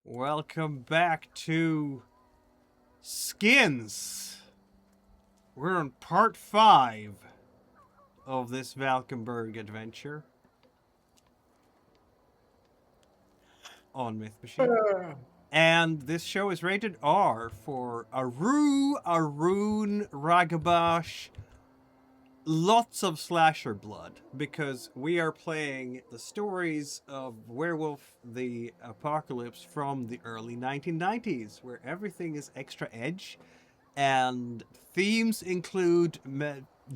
Welcome back to Skins. We're on part 5 of this Valkenburg adventure on Myth Machine. And this show is rated R for Arun, Ragabash, lots of slasher blood, because we are playing the stories of Werewolf the Apocalypse from the early 1990s, where everything is extra edge, and themes include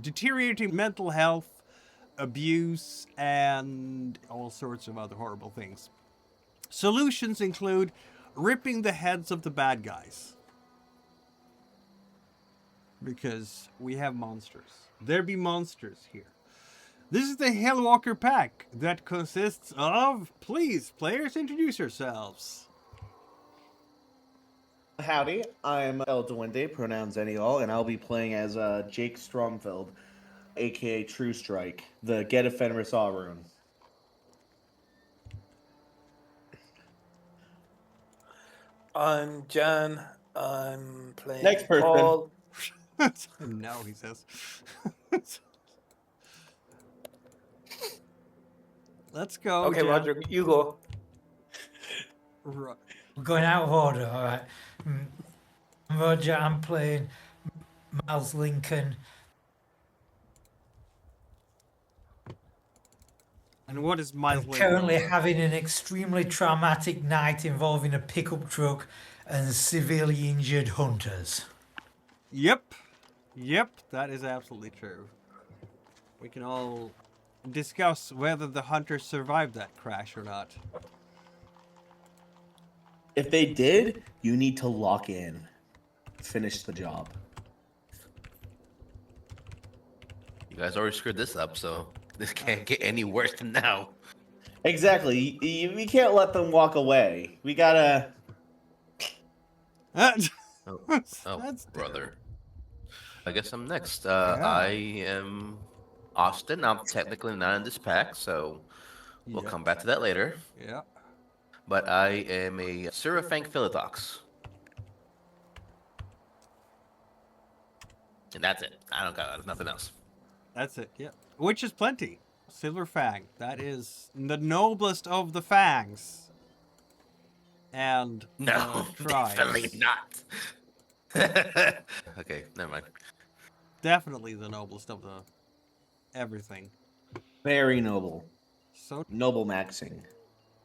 deteriorating mental health, abuse, and all sorts of other horrible things. Solutions include ripping the heads of the bad guys, because we have monsters. There be monsters here. This is the Helwalker pack that consists of... Please, players, introduce yourselves. Howdy, I'm El Duende, pronouns any all, and I'll be playing as Jake Stromfeld, aka True Strike, the Get a Fenris Arun. I'm Jan. I'm playing Next person. Paul. No, he says. Let's go. Okay, Jan. Roger, you go. Ro- We're going out of order, all right. Roger, I'm playing Miles Lincoln. And what is my I'm currently having an extremely traumatic night involving a pickup truck and severely injured hunters. Yep, that is absolutely true. We can all discuss whether the hunters survived that crash or not. If they did, you need to lock in. Finish the job. You guys already screwed this up, so this can't get any worse than now. Exactly. We can't let them walk away. We gotta... Oh, That's brother. I guess I'm next. I am Austin. I'm technically not in this pack, so we'll come back to that later. Yeah. But I am a Seraphang Philodox. And that's it. I don't got nothing else. That's it, yeah. Which is plenty. Silver Fang. That is the noblest of the fangs. And No, tribes. definitely not. Okay, never mind. Definitely the noblest of the everything. Very noble. So Noble maxing.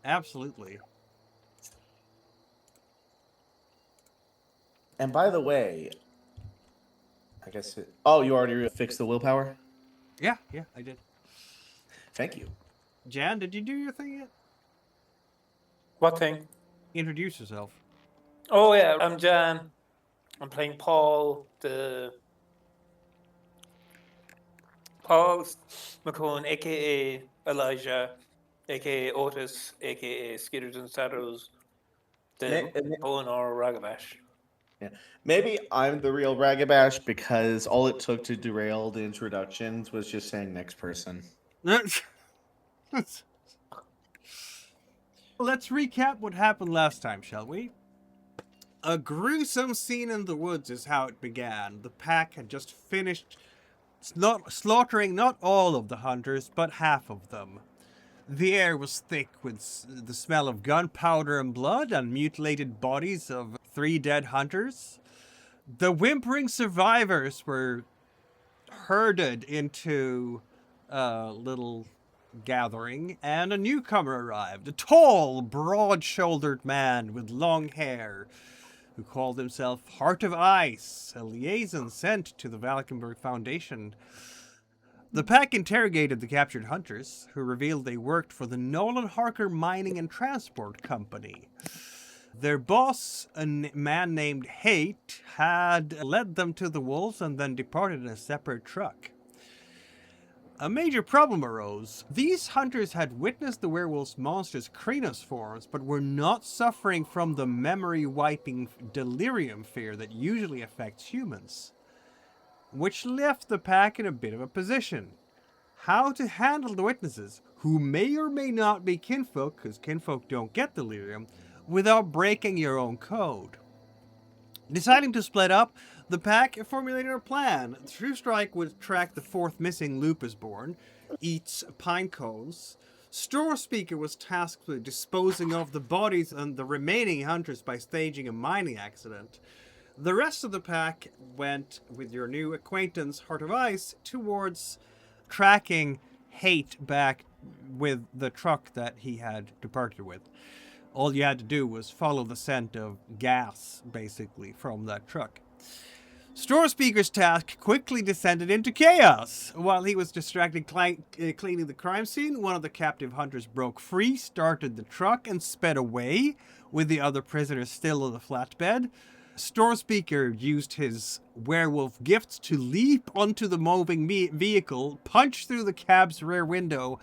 absolutely. And by the way, I guess it... Oh, you already fixed the willpower? Yeah, I did. Thank you. Jan, did you do your thing yet? What thing? Introduce yourself. Oh yeah, I'm Jan. I'm playing Paul, the Paul McCone, aka Elijah, aka Otis, aka Skidders and Shadows, the Owen or Ragabash. Yeah. Maybe I'm the real Ragabash because all it took to derail the introductions was just saying next person. Let's recap what happened last time, shall we? A gruesome scene in the woods is how it began. The pack had just finished slaughtering not all of the hunters, but half of them. The air was thick with the smell of gunpowder and blood and mutilated bodies of 3 dead hunters. The whimpering survivors were herded into a little gathering, and a newcomer arrived. A tall, broad-shouldered man with long hair, who called himself Heart of Ice, a liaison sent to the Valkenburg Foundation. The pack interrogated the captured hunters, who revealed they worked for the Nolan Harker Mining and Transport Company. Their boss, a man named Hate, had led them to the wolves and then departed in a separate truck. A major problem arose. These hunters had witnessed the werewolf's monstrous Krenos forms, but were not suffering from the memory-wiping delirium fear that usually affects humans, which left the pack in a bit of a position. How to handle the witnesses, who may or may not be kinfolk, because kinfolk don't get delirium, without breaking your own code. Deciding to split up, the pack formulated a plan. True Strike would track the fourth missing Lupus Born, eats pine cones. Store Speaker was tasked with disposing of the bodies and the remaining hunters by staging a mining accident. The rest of the pack went, with your new acquaintance Heart of Ice, towards tracking Hate back with the truck that he had departed with. All you had to do was follow the scent of gas, basically, from that truck. Store Speaker's task quickly descended into chaos. While he was distracted cleaning the crime scene, one of the captive hunters broke free, started the truck, and sped away, with the other prisoners still on the flatbed. Store Speaker used his werewolf gifts to leap onto the moving vehicle, punch through the cab's rear window,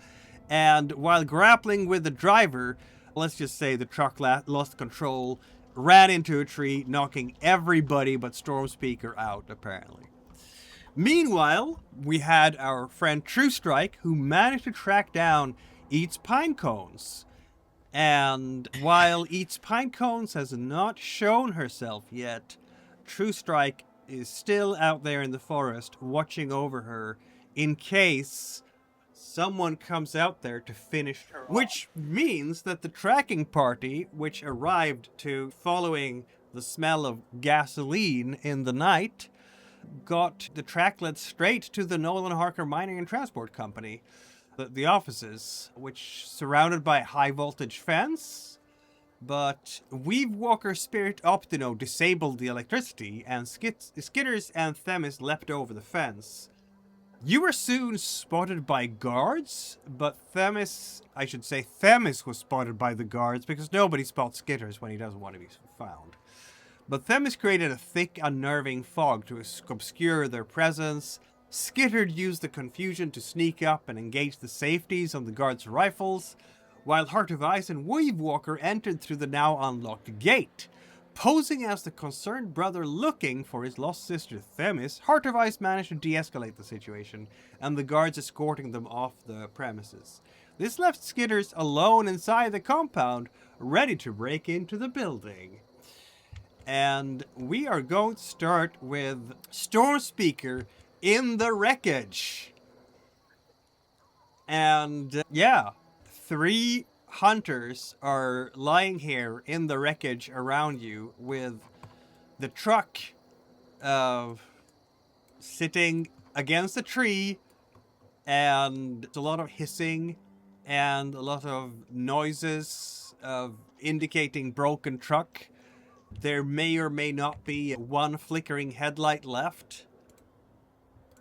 and while grappling with the driver, let's just say the truck lost control, ran into a tree, knocking everybody but Storm Speaker out, apparently. Meanwhile, we had our friend True Strike, who managed to track down Eats Pine Cones. And while Eats Pine Cones has not shown herself yet, True Strike is still out there in the forest watching over her in case someone comes out there to finish her off. Which means that the tracking party, which arrived to following the smell of gasoline in the night, got the track led straight to the Nolan Harker Mining and Transport Company. The offices, which surrounded by a high voltage fence, but Weavewalker Spirit Optino disabled the electricity, and Skidders and Themis leapt over the fence. You were soon spotted by guards, but Themis was spotted by the guards because nobody spots Skidders when he doesn't want to be found. But Themis created a thick, unnerving fog to obscure their presence. Skidder used the confusion to sneak up and engage the safeties on the guards' rifles, while Heart of Ice and Weavewalker entered through the now unlocked gate. Posing as the concerned brother looking for his lost sister Themis, Heart of Ice managed to de-escalate the situation, and the guards escorting them off the premises. This left Skidders alone inside the compound, ready to break into the building. And we are going to start with Storm Speaker in the Wreckage. And yeah, 3 hunters are lying here in the wreckage around you, with the truck sitting against a tree, and a lot of hissing and a lot of noises of indicating broken truck. There may or may not be one flickering headlight left.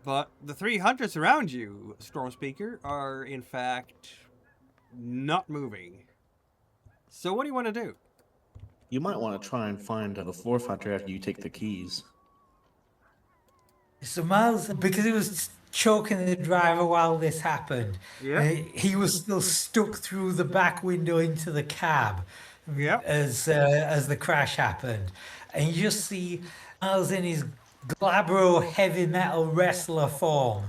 But the 3 hunters around you, Storm Speaker, are in fact not moving. So what do you want to do? You might want to try and find the 4th hunter after you take the keys. So Miles, because he was choking the driver while this happened, he was still stuck through the back window into the cab as the crash happened. And you just see Miles in his glabro heavy metal wrestler form,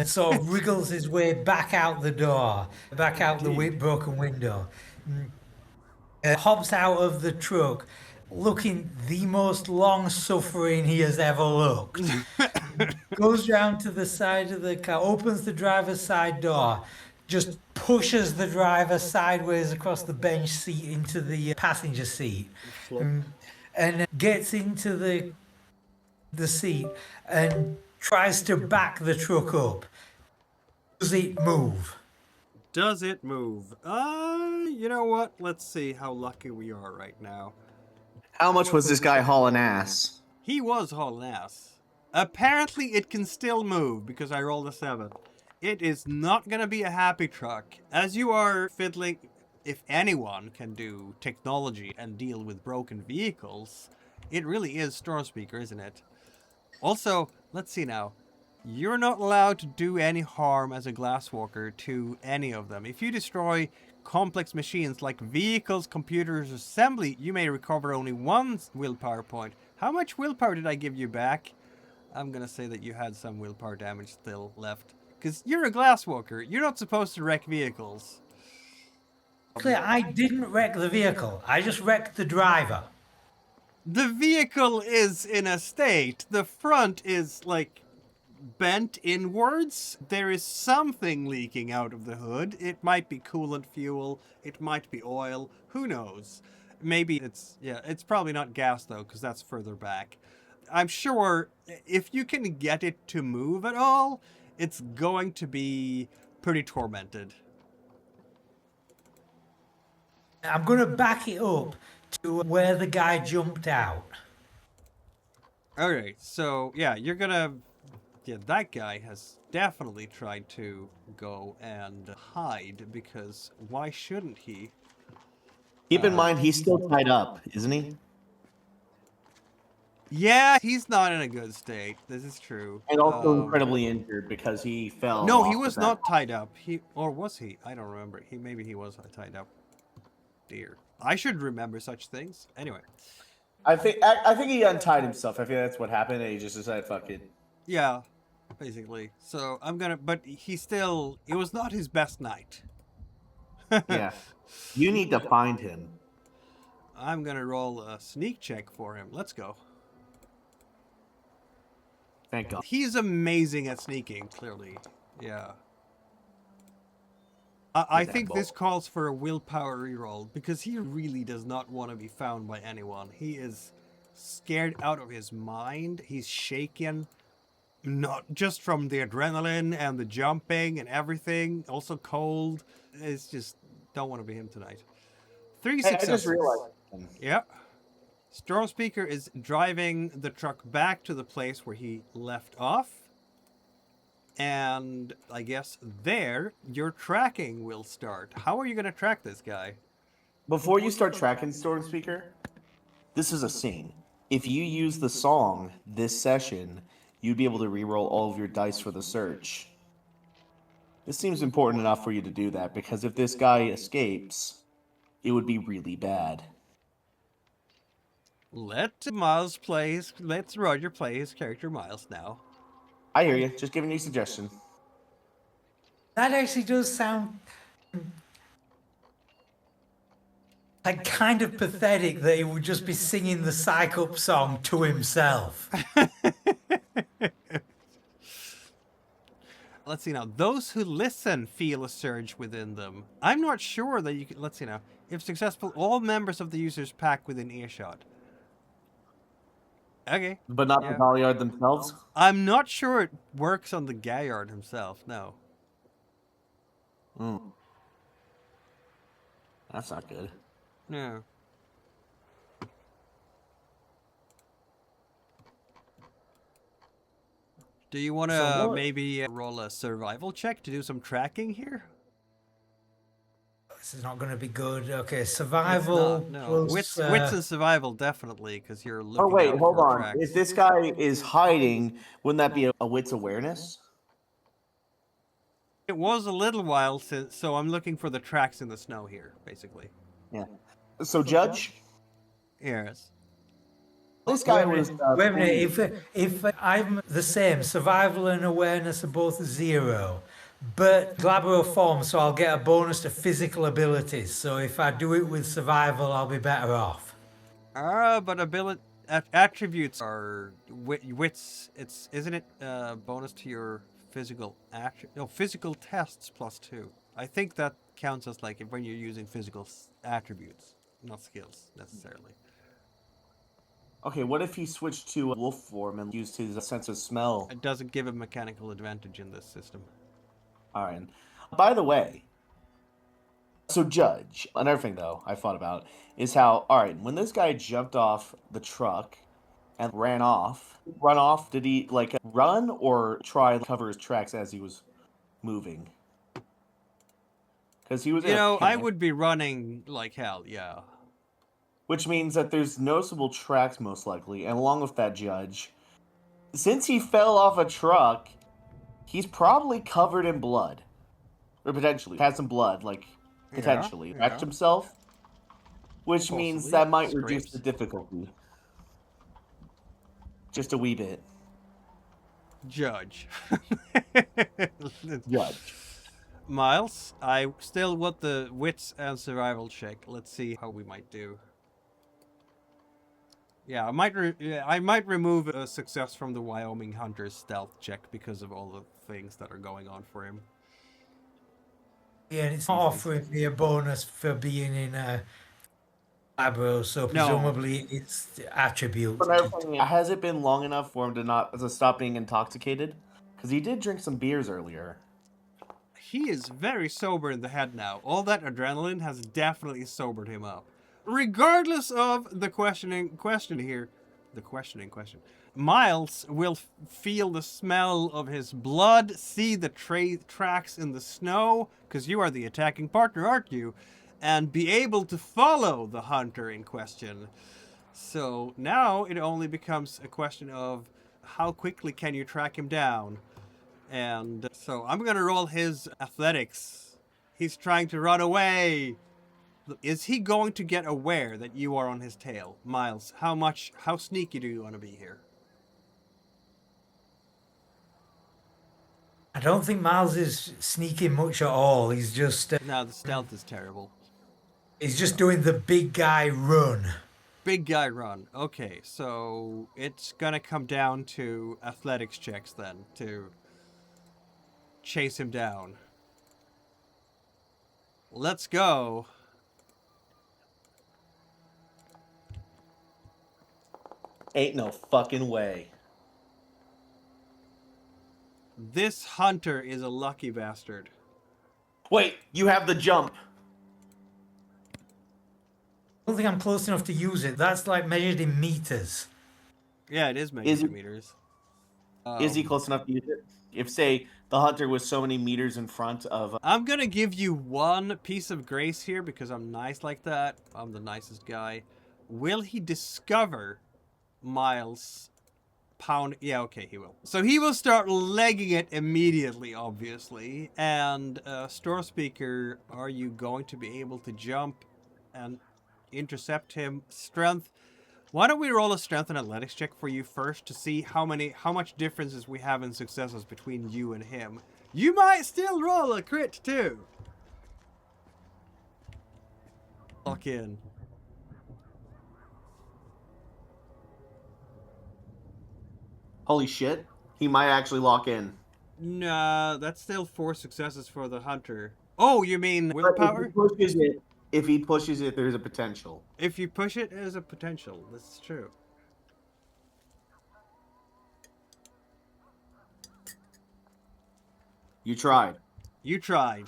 sort of wriggles his way back out the door, back out the broken window, hops out of the truck, looking the most long-suffering he has ever looked. Goes round to the side of the car, opens the driver's side door, just pushes the driver sideways across the bench seat into the passenger seat, and gets into the seat and tries to back the truck up. Does it move? Does it move? You know what? Let's see how lucky we are right now. How much was this guy hauling ass? He was hauling ass. Apparently it can still move because I rolled a 7. It is not going to be a happy truck. As you are fiddling, if anyone can do technology and deal with broken vehicles, it really is Storm Speaker, isn't it? Also, let's see now. You're not allowed to do any harm as a Glasswalker to any of them. If you destroy complex machines like vehicles, computers, assembly, you may recover only 1 willpower point. How much willpower did I give you back? I'm gonna say that you had some willpower damage still left. Because you're a Glasswalker. You're not supposed to wreck vehicles. Clear, I didn't wreck the vehicle. I just wrecked the driver. The vehicle is in a state. The front is, like, bent inwards. There is something leaking out of the hood. It might be coolant fuel. It might be oil. Who knows? Maybe it's probably not gas, though, because that's further back. I'm sure if you can get it to move at all, it's going to be pretty tormented. I'm going to back it up to where the guy jumped out. Okay, so yeah, you're gonna. Yeah, that guy has definitely tried to go and hide because why shouldn't he? Keep in mind, he's still tied up, isn't he? Yeah, he's not in a good state. This is true. And also incredibly injured because he fell. No, off he the was back. not tied up. Or was he? I don't remember. Maybe he was tied up. Dear, I should remember such things. Anyway. I think he untied himself. I think that's what happened, and he just decided, fuck it. Yeah, basically. So I'm gonna, but it was not his best night. Yeah. You need to find him. I'm gonna roll a sneak check for him. Let's go. Thank God. He's amazing at sneaking, clearly. Yeah. I think this calls for a willpower reroll because he really does not want to be found by anyone. He is scared out of his mind. He's shaken, not just from the adrenaline and the jumping and everything, also cold. It's just, don't want to be him tonight. 3 Hey, I successes. just realized. Yeah. Storm Speaker is driving the truck back to the place where he left off. And I guess there, your tracking will start. How are you going to track this guy? Before you start tracking Storm Speaker, this is a scene. If you use the song this session, you'd be able to reroll all of your dice for the search. This seems important enough for you to do that, because if this guy escapes, it would be really bad. Let Roger play his character Miles now. I hear you. Just giving you a suggestion. That actually does sound like kind of pathetic that he would just be singing the Psych Up song to himself. Let's see now. Those who listen feel a surge within them. I'm not sure that you can. Let's see now. If successful, all members of the user's pack within earshot. Okay. But not the Galliard themselves? I'm not sure it works on the Gaillard himself, no. That's not good. No. Do you want to maybe roll a survival check to do some tracking here? This is not going to be good. Okay, survival. No. Plus, Wits and survival, definitely, because you're looking Oh, wait, out hold for on. tracks. If this guy is hiding, wouldn't that be a wits awareness? It was a little while since, so I'm looking for the tracks in the snow here, basically. Yeah. So, Judge, Yes. this guy was... wait a minute. If I'm the same, survival and awareness are both 0, but Glabro form, so I'll get a bonus to physical abilities. So if I do it with survival, I'll be better off. But attributes are wits. Isn't it bonus to your physical physical tests +2. I think that counts as like when you're using physical attributes, not skills necessarily. Okay, what if he switched to a wolf form and used his sense of smell? It doesn't give a mechanical advantage in this system. All right. By the way, so Judge, another thing though I thought about is how, all right, when this guy jumped off the truck and run off, did he like run or try to cover his tracks as he was moving? Because he was, I would be running like hell, yeah. Which means that there's noticeable tracks most likely, and along with that, Judge, since he fell off a truck, he's probably covered in blood. Or potentially had some blood, like, potentially. Wrecked himself. Which means that might reduce the difficulty. Just a wee bit. Judge. Judge. Miles, I still want the wits and survival check. Let's see how we might do. Yeah, I might remove a success from the Wyoming Hunter's stealth check because of all the things that are going on for him. Yeah, and it's not offering me a bonus for being in a Abro, so No. presumably it's attributes. Has it been long enough for him to stop being intoxicated? Because he did drink some beers earlier. He is very sober in the head now. All that adrenaline has definitely sobered him up. Regardless of the questioning here, Miles will feel the smell of his blood, see the tracks in the snow, because you are the attacking partner, aren't you? And be able to follow the hunter in question. So now it only becomes a question of how quickly can you track him down. And so I'm going to roll his athletics. He's trying to run away. Is he going to get aware that you are on his tail? Miles, how sneaky do you want to be here? I don't think Miles is sneaking much at all. He's just No, the stealth is terrible. he's just doing the big guy run. Big guy run. Okay, so it's going to come down to athletics checks then to chase him down. Let's go. Ain't no fucking way. This hunter is a lucky bastard. Wait, you have the jump. I don't think I'm close enough to use it. That's like measured in meters. Yeah, it is measured in meters. Is he close enough to use it? If, say, the hunter was so many meters in front of... I'm gonna give you one piece of grace here because I'm nice like that. I'm the nicest guy. Will he discover Miles pound? Yeah, okay, he will. So he will start legging it immediately, obviously. And store speaker, are you going to be able to jump and intercept him? Strength. Why don't we roll a strength and athletics check for you first to see how much differences we have in successes between you and him. You might still roll a crit too. Lock in. Holy shit. He might actually lock in. Nah, that's still 4 successes for the hunter. Oh, you mean willpower? If he pushes it, there's a potential. If you push it, there's a potential. That's true. You tried. You tried.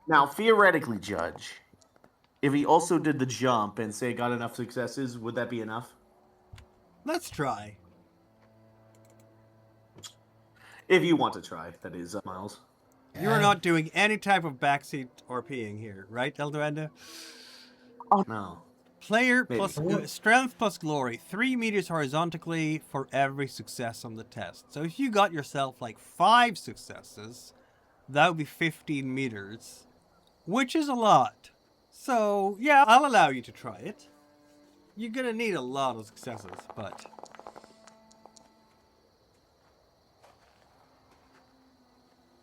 Now, theoretically, Judge, if he also did the jump and, say, got enough successes, would that be enough? Let's try. If you want to try, that is, Miles. You are not doing any type of backseat or peeing here, right, Eldorado? Oh, no. Player Maybe. plus strength plus glory. 3 meters horizontally for every success on the test. So if you got yourself like 5 successes, that would be 15 meters, which is a lot. So yeah, I'll allow you to try it. You're gonna need a lot of successes, but...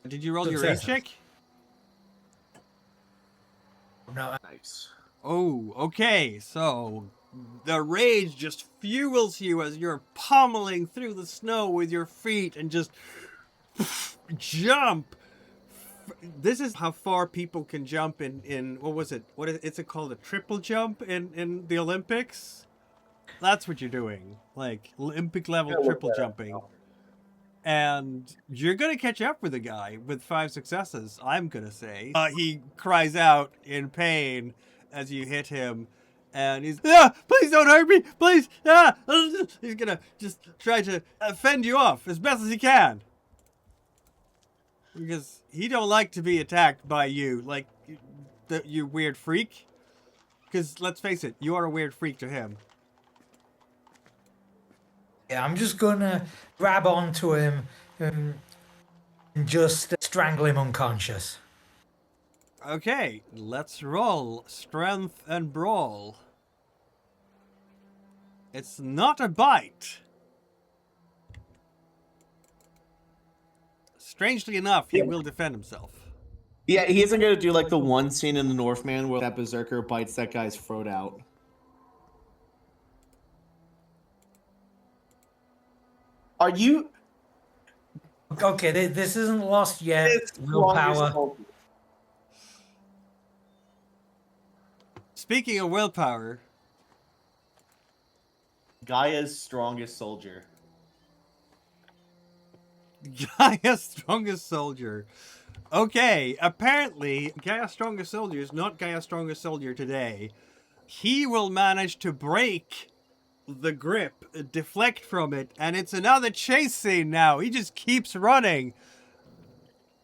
Did you roll your rage check? No, Nice. Oh, okay. So the rage just fuels you as you're pummeling through the snow with your feet and just jump. This is how far people can jump in what was it? It's called a triple jump in the Olympics? That's what you're doing. Like Olympic level triple jumping. And you're going to catch up with a guy with 5 successes, I'm going to say. He cries out in pain as you hit him. And he's, please don't hurt me, please. He's going to just try to fend you off as best as he can. Because he don't like to be attacked by you, like, you weird freak. Because, let's face it, you are a weird freak to him. yeah, I'm just gonna grab onto him and just strangle him unconscious. Okay, let's roll strength and brawl. It's not a bite. Strangely enough, he will defend himself. Yeah, he isn't gonna do like the one scene in the Northman where that berserker bites that guy's throat out. Are you? Okay, this isn't lost yet. It's Willpower. Speaking of willpower, Gaia's strongest soldier. Gaia's strongest soldier. Okay, apparently Gaia's strongest soldier is not Gaia's strongest soldier today. He will manage to break the grip, deflect from it, and it's another chase scene now. He just keeps running.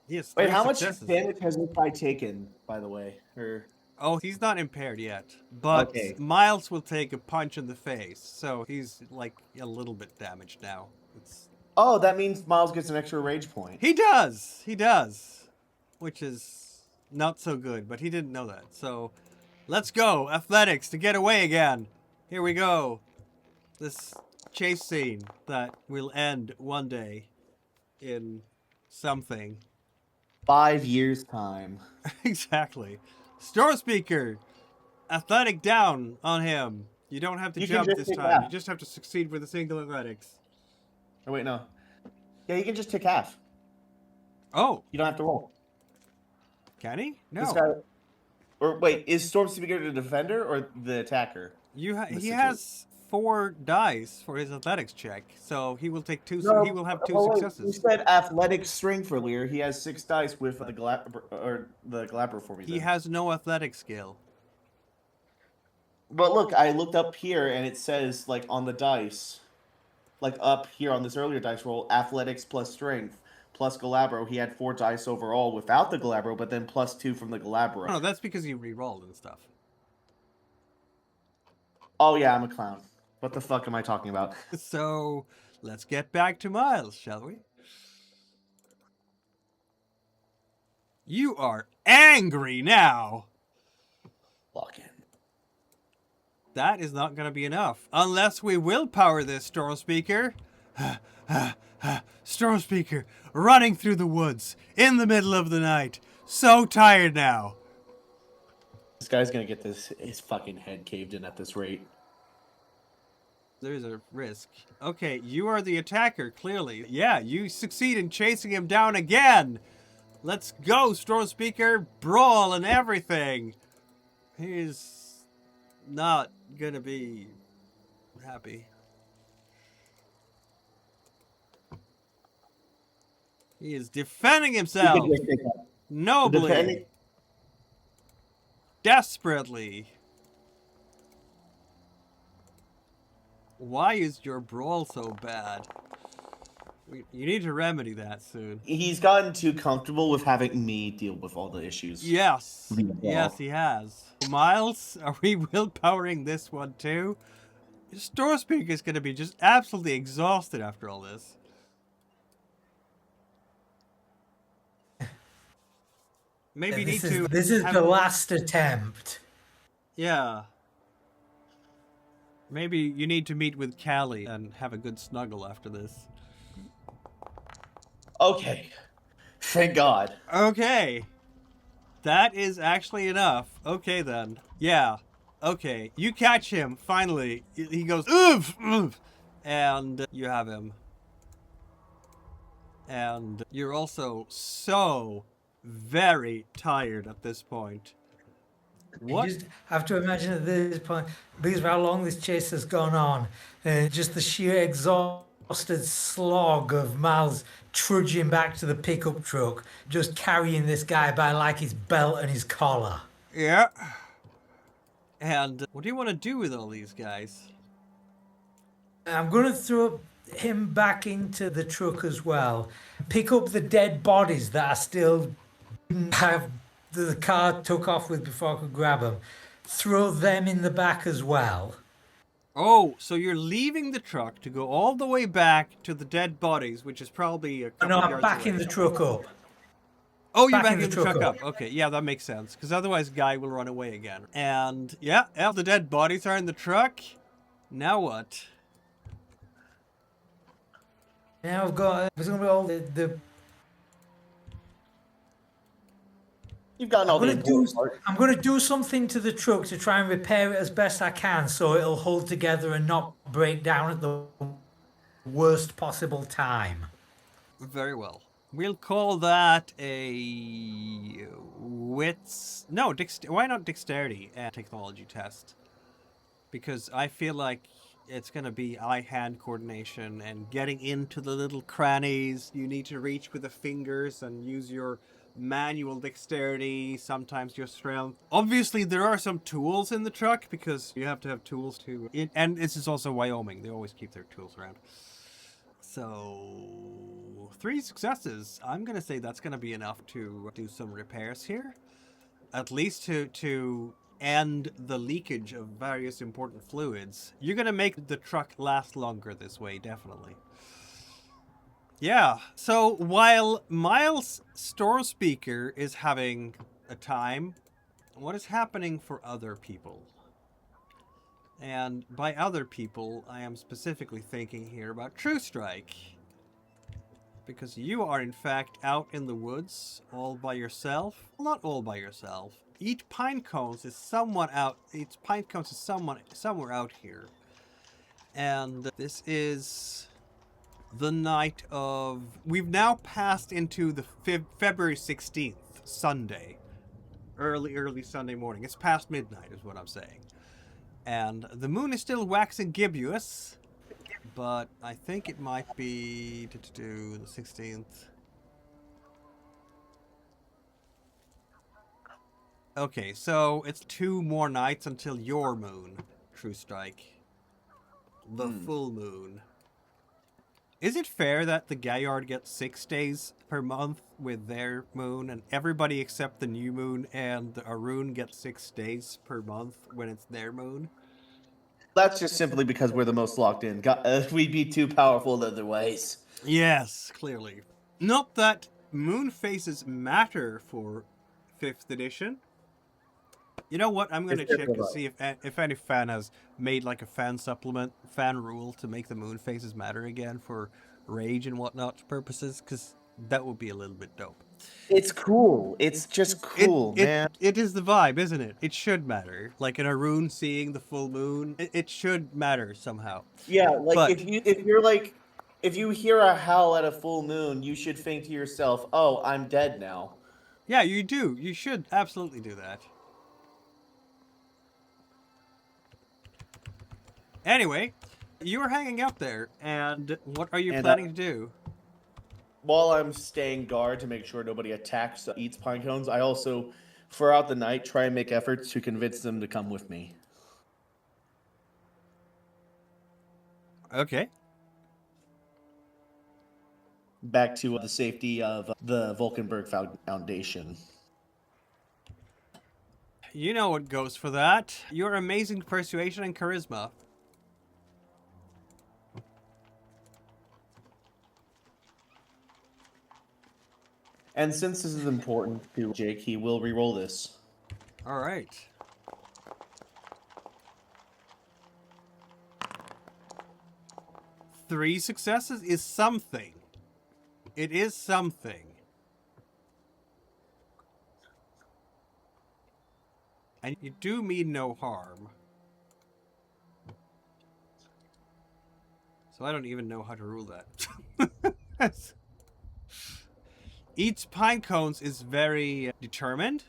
Yes. Wait, how much damage has this guy taken, by the way? Or Oh, he's not impaired yet, but Okay. Miles will take a punch in the face, so he's like a little bit damaged now. oh, that means Miles gets an extra rage point. He does, which is not so good, but he didn't know that. So, let's go, athletics to get away again. Here we go. This chase scene that will end one day in something. 5 years time. Exactly. Storm Speaker, athletic down on him. You don't have to You can jump just this take time. half. You just have to succeed with a single athletics. Oh wait, no. Yeah, you can just take half. Oh, You don't have to roll. can he? This No. guy, or wait, is Storm Speaker the defender or the attacker? He situation. has 4 dice for his athletics check, so he will take 2. No, he will have 2 oh, wait, successes. You said athletic strength earlier. He has 6 dice with the Galabra for me. He has no athletic skill. But look, I looked up here and it says like on the dice, like up here on this earlier dice roll, athletics plus strength plus Galabro. He had 4 dice overall without the Galabro, but then plus 2 from the Galabro. No, that's because you re-rolled and stuff. Oh yeah, I'm a clown. What the fuck am I talking about? So, let's get back to Miles, shall we? You are angry now. Lock in. That is not going to be enough. Unless we willpower this, Storm Speaker. Storm Speaker, running through the woods, in the middle of the night. So tired now. This guy's gonna get his fucking head caved in at this rate. There's a risk. Okay, you are the attacker, clearly. Yeah, you succeed in chasing him down again. Let's go, Storm Speaker. Brawl and everything. He's not gonna be happy. He is defending himself nobly, Defending- desperately. Why is your brawl so bad? You need to remedy that soon. He's gotten too comfortable with having me deal with all the issues. Yes. Yeah. Yes, he has. Miles, are we willpowering this one too? Storm Speaker is going to be just absolutely exhausted after all this. Maybe you need to... This is the last attempt. Yeah. Maybe you need to meet with Callie and have a good snuggle after this. Okay. Thank God. Okay. That is actually enough. Okay, then. Yeah. Okay. You catch him, finally. He goes, oof, oof, and you have him. And you're also so very tired at this point. What? You just have to imagine at this point, because of how long this chase has gone on, just the sheer exhausted slog of Miles trudging back to the pickup truck, just carrying this guy by like his belt and his collar. Yeah. And what do you want to do with all these guys? I'm going to throw him back into the truck as well. Pick up the dead bodies that I still have the car took off with before I could grab them. Throw them in the back as well. Oh, so you're leaving the truck to go all the way back to the dead bodies, which is probably a couple No, I'm yards backing away. the truck up. Oh, you're backing backing the the truck truck up. up. Okay, yeah, that makes sense. Because otherwise, Guy will run away again. And yeah, the dead bodies are in the truck. Now what? Now I've got. There's going to be all the. You've gotten all the important part. I'm gonna do something to the truck to try and repair it as best I can, so it'll hold together and not break down at the worst possible time. Very well. We'll call that a wits. No, why not dexterity and technology test? Because I feel like it's going to be eye-hand coordination and getting into the little crannies. You need to reach with the fingers and use your manual dexterity, sometimes your strength. Obviously, there are some tools in the truck because you have to have tools to... And this is also Wyoming. They always keep their tools around. So, 3 successes. I'm going to say that's going to be enough to do some repairs here. At least to end the leakage of various important fluids. You're going to make the truck last longer this way, definitely. Yeah, so while Miles' store speaker is having a time, what is happening for other people? And by other people, I am specifically thinking here about True Strike. Because you are in fact out in the woods, all by yourself. Not all by yourself. Each pine cones is somewhat out. Each pine cones is somewhere out here. And this is the night of... We've now passed into the February 16th, Sunday. Early Sunday morning. It's past midnight is what I'm saying. And the moon is still waxing gibbous, but I think it might be the 16th. Okay, so it's 2 more nights until your moon, True Strike. The full moon. Is it fair that the Gaillard gets 6 days per month with their moon, and everybody except the new moon and the Arun gets 6 days per month when it's their moon? That's just simply because we're the most locked in. We'd be too powerful otherwise. Yes, clearly. Not that moon phases matter for 5th edition. You know what? I'm going to check to see if any fan has made like a fan rule to make the moon phases matter again for rage and whatnot purposes, because that would be a little bit dope. It's cool. It's just cool, man. It is the vibe, isn't it? It should matter. Like an Arun seeing the full moon, it should matter somehow. Yeah, like if you hear a howl at a full moon, you should think to yourself, "Oh, I'm dead now." Yeah, you do. You should absolutely do that. Anyway, you were hanging out there, and what are you planning to do? While I'm staying guard to make sure nobody attacks eats pine cones, I also, throughout the night, try and make efforts to convince them to come with me. Okay. Back to the safety of the Vulcanberg Foundation. You know what goes for that. Your amazing persuasion and charisma. And since this is important to Jake, he will re-roll this. All right. Three successes is something. It is something. And you do mean no harm. So I don't even know how to rule that. Eats pine cones is very determined.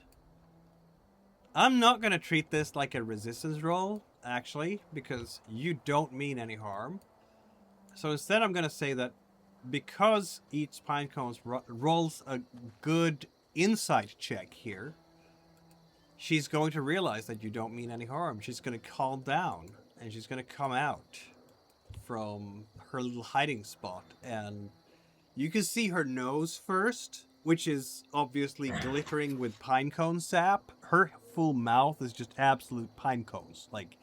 I'm not going to treat this like a resistance roll, actually, because you don't mean any harm. So instead I'm going to say that because Eats pine cones rolls a good insight check here, she's going to realize that you don't mean any harm. She's going to calm down, and she's going to come out from her little hiding spot, and you can see her nose first, which is obviously glittering with pine cone sap. Her full mouth is just absolute pine cones. Like,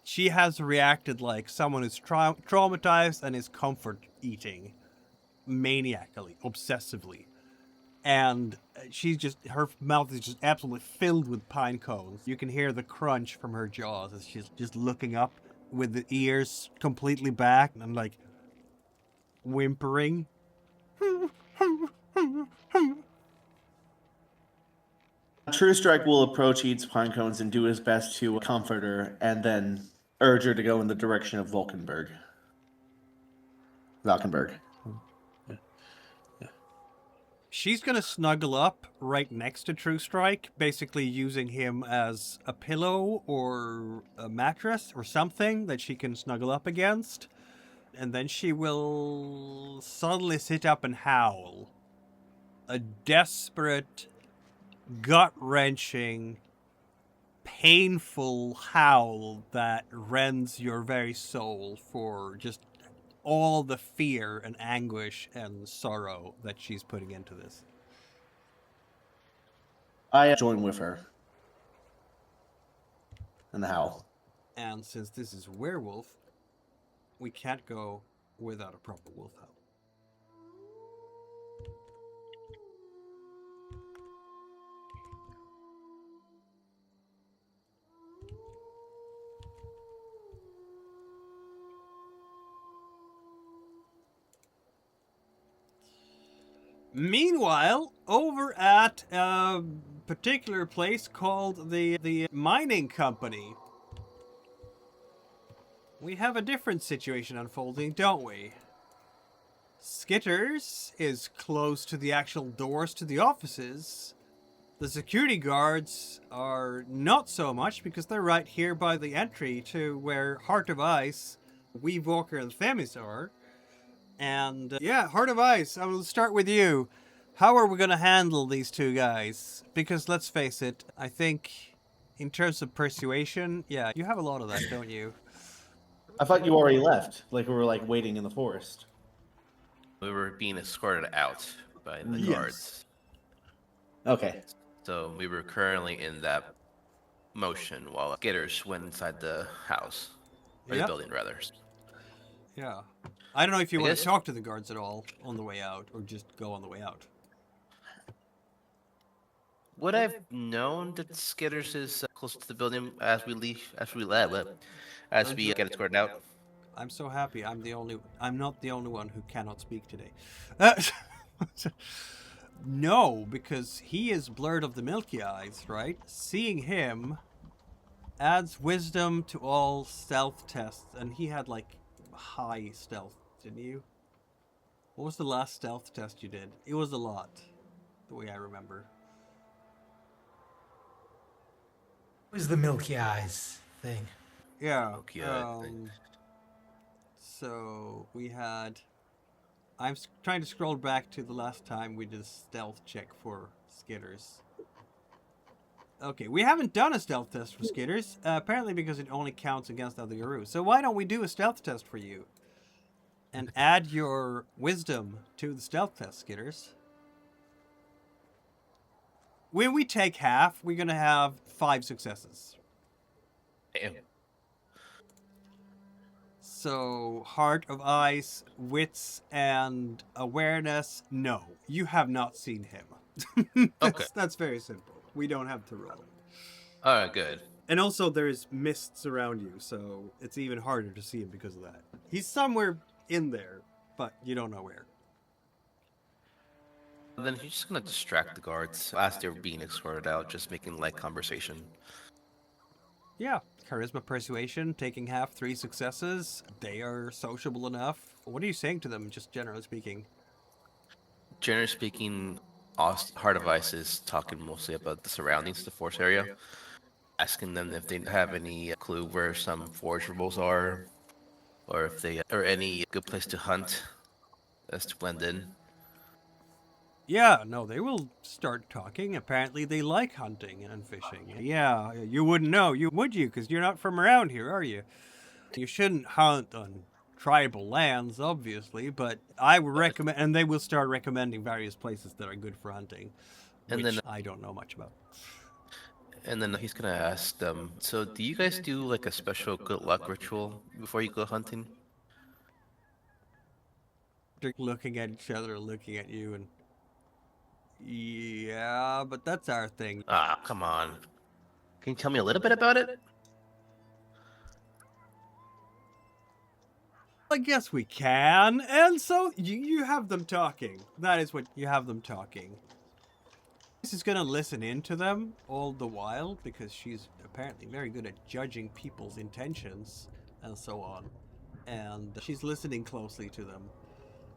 she has reacted like someone who's traumatized and is comfort eating maniacally, obsessively. And her mouth is just absolutely filled with pine cones. You can hear the crunch from her jaws as she's just looking up with the ears completely back and like whimpering. True Strike will approach Eats Pinecones and do his best to comfort her, and then urge her to go in the direction of Valkenburg. She's gonna snuggle up right next to True Strike, basically using him as a pillow or a mattress or something that she can snuggle up against. And then she will suddenly sit up and howl. A desperate, gut-wrenching, painful howl that rends your very soul for just all the fear and anguish and sorrow that she's putting into this. I join with her in the howl. And since this is werewolf, we can't go without a proper wolf howl. Meanwhile, over at a particular place called the mining company, we have a different situation unfolding, don't we? Skitters is close to the actual doors to the offices. The security guards are not so much because they're right here by the entry to where Heart of Ice, Weave Walker, and Themis are. And yeah, Heart of Ice, I will start with you. How are we going to handle these two guys? Because let's face it, I think in terms of persuasion, yeah, you have a lot of that, don't you? I thought you already left. Like we were like waiting in the forest. We were being escorted out by the Yes. guards. Okay. So we were currently in that motion while Skidders went inside the house. Or Yep. the building, rather. Yeah. I don't know if you I want guess- to talk to the guards at all on the way out, or just go on the way out. Would I've known that Skidders is close to the building as we get escorted out? I'm so happy I'm not the only one who cannot speak today. No, because he is Blurred of the Milky Eyes, right? Seeing him adds wisdom to all stealth tests, and he had like high stealth, didn't you? What was the last stealth test you did? It was a lot, the way I remember. What was the Milky Eyes thing? Yeah. Okay, I think. So we had. I'm trying to scroll back to the last time we did a stealth check for Skidders. Okay, we haven't done a stealth test for Skidders, apparently because it only counts against other gurus. So why don't we do a stealth test for you? And add your wisdom to the stealth test, Skidders. When we take half, we're going to have 5 successes. Damn. So, Heart of Ice, Wits, and Awareness, no. You have not seen him. Okay. That's very simple. We don't have to roll. Alright, good. And also, there's mists around you, so it's even harder to see him because of that. He's somewhere in there, but you don't know where. Then he's just gonna distract the guards as they're being escorted out, just making light conversation. Yeah, charisma, persuasion, taking half, 3 successes. They are sociable enough. What are you saying to them, just generally speaking? Generally speaking, Heart of Ice is talking mostly about the surroundings, the forest area, asking them if they have any clue where some forageables are, or if they or any good place to hunt as to blend in. Yeah, no, they will start talking. Apparently they like hunting and fishing. Yeah, you wouldn't know, would you? Because you're not from around here, are you? You shouldn't hunt on tribal lands, obviously, but I would recommend, and they will start recommending various places that are good for hunting, And which then- I don't know much about. And then he's gonna ask them, so do you guys do like a special good luck ritual before you go hunting? They're looking at each other, looking at you, and yeah, but that's our thing. Ah, come on. Can you tell me a little bit about it? I guess we can, and so you have them talking. That is what you have them talking. This is gonna listen in to them all the while because she's apparently very good at judging people's intentions and so on. And she's listening closely to them.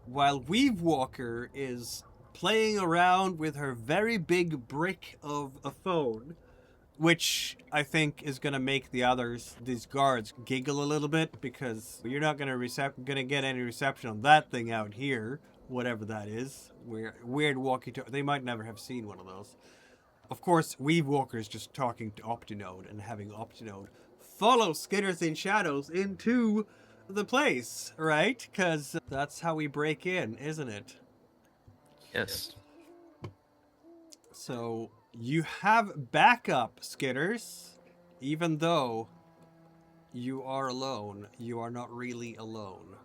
While Weavewalker is playing around with her very big brick of a phone, which I think is gonna make the others, these guards, giggle a little bit because you're not gonna get any reception on that thing out here, whatever that is. Weird walkie-talkie. They might never have seen one of those. Of course, Weavewalker is just talking to Optinode and having Optinode follow Skidders in Shadows into the place, right? Because that's how we break in, isn't it? Yes. So you have backup, Skidders. Even though you are alone, you are not really alone.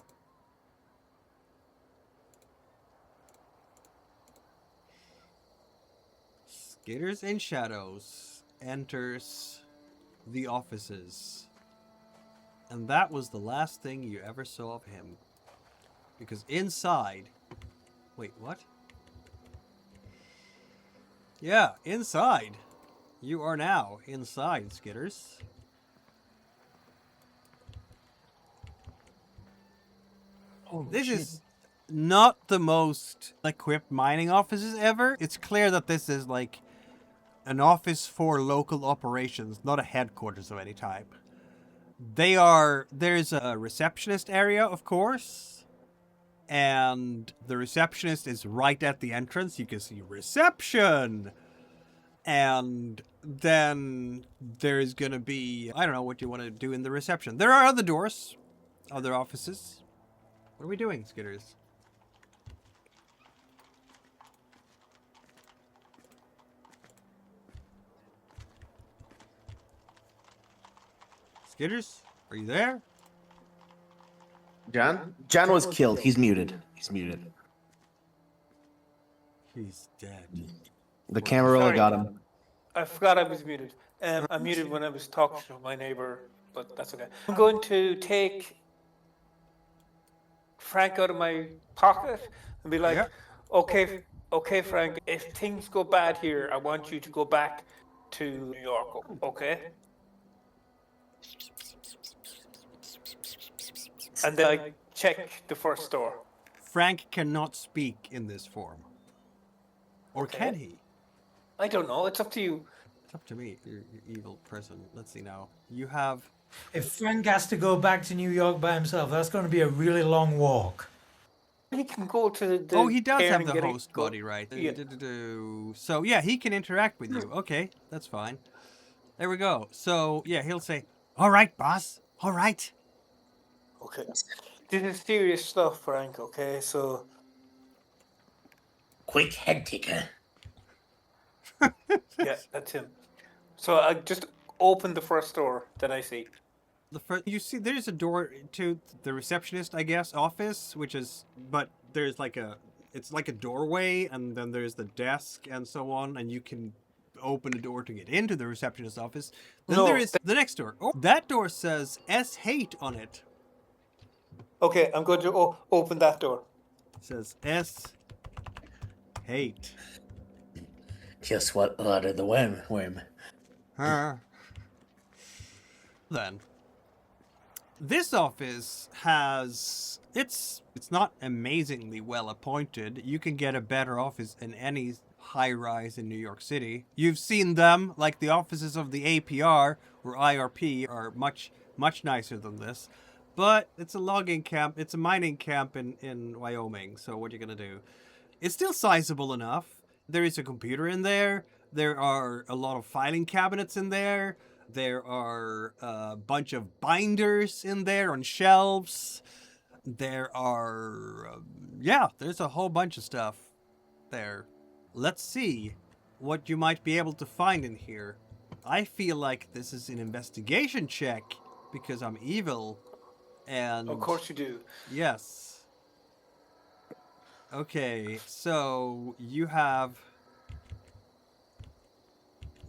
Skidders in Shadows enters the offices. And that was the last thing you ever saw of him. Because inside... Wait, what? Yeah, inside. You are now inside, Skidders. This is not the most equipped mining offices ever. It's clear that this is like an office for local operations, not a headquarters of any type. There's a receptionist area, of course. And the receptionist is right at the entrance. You can see reception. And then there's going to be, I don't know what you want to do in the reception. There are other doors, other offices. What are we doing, Skidders? Skidders, are you there? John? John was killed. He's muted. He's muted. He's dead. The Camarilla Sorry. got him. I forgot I was muted. I muted when I was talking to my neighbor, but that's okay. I'm going to take Frank out of my pocket and be like, Yeah. okay, Frank, if things go bad here, I want you to go back to New York, okay? And then I check the first door. Frank cannot speak in this form. Or Okay. can he? I don't know. It's up to you. It's up to me, you evil person. Let's see now. You have... If Frank has to go back to New York by himself, that's going to be a really long walk. He can go to the. Oh, he does care have and the get it- host body, right? Yeah. So, yeah, he can interact with you. Okay, that's fine. There we go. So, yeah, he'll say, all right, boss. All right. Okay. This is serious stuff, Frank. Okay, so Quick head ticker. yeah, that's him. So I just open the first door that I see. The first, you see, there's a door to the receptionist, I guess, office, which is, but there's it's like a doorway, and then there's the desk and so on, and you can open a door to get into the receptionist's office. Then No, there is the next door. Oh, that door says S-Hate on it. Okay, I'm going to open that door. It says S-Hate. Just what ordered the worm. Then this office has it's not amazingly well appointed. You can get a better office in any high rise in New York City. You've seen them, like the offices of the APR or IRP are much nicer than this. But it's a logging camp, it's a mining camp in Wyoming, so what are you gonna do? It's still sizable enough. There is a computer in there. There are a lot of filing cabinets in there. There are a bunch of binders in there on shelves. There are, there's a whole bunch of stuff there. Let's see what you might be able to find in here. I feel like this is an investigation check because I'm evil. And Of course you do. yes. Okay, so you have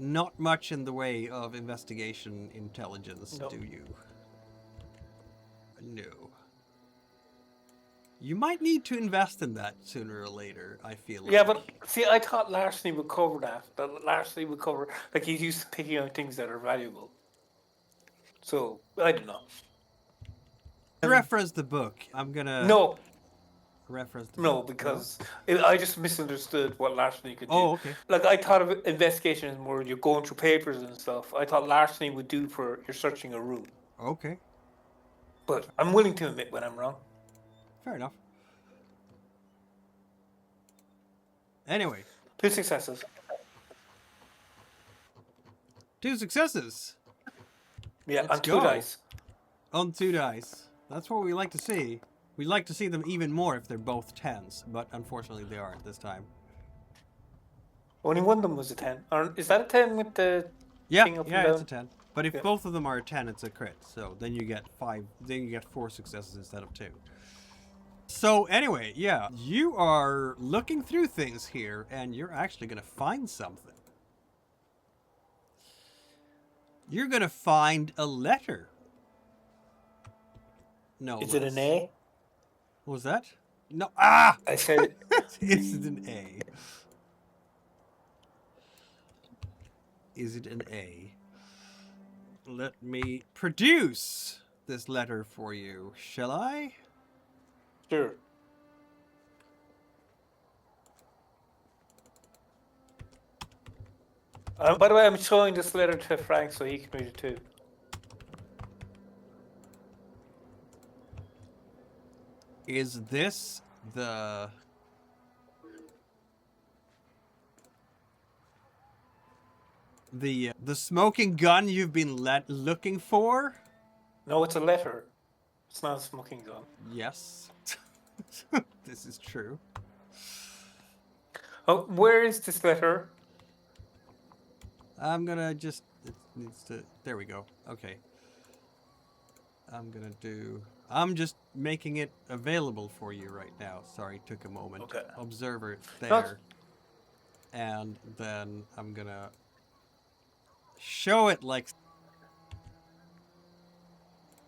not much in the way of investigation intelligence, No. do you? No. You might need to invest in that sooner or later, I feel like. Yeah, but see, I thought larceny would cover that. That larceny would cover, like, he's used to picking out things that are valuable. So, I don't know. Reference the book. I'm gonna No, reference the no, book. because I just misunderstood what larceny could do. Oh, okay. Like, I thought of investigation as more you're going through papers and stuff. I thought larceny would do for you're searching a room. Okay. But I'm willing to admit when I'm wrong. Fair enough. Anyway, 2 successes. 2 successes Yeah, Let's and 2 go. dice. on 2 dice. That's what we like to see. We'd like to see them even more if they're both 10s, but unfortunately they aren't this time. Only one of them was a 10. Or is that a 10 with the Yeah, thing up and yeah, it's a down? 10. But if Yeah. both of them are a 10, it's a crit. So then you get 5. Then you get 4 successes instead of 2. So anyway, yeah, you are looking through things here, and you're actually gonna find something. You're gonna find a letter. No. Is it an A? What was that? No. Ah! I said Is it an A? Is it an A? Let me produce this letter for you, shall I? sure. By the way, I'm showing this letter to Frank so he can read it too. Is this the... The smoking gun you've been looking for? No, it's a letter. It's not a smoking gun. Yes. This is true. Oh, where is this letter? I'm gonna just... It needs to... There we go. Okay. I'm just making it available for you right now. Sorry, took a moment. Okay. Observer there. That's- And then I'm gonna show it like...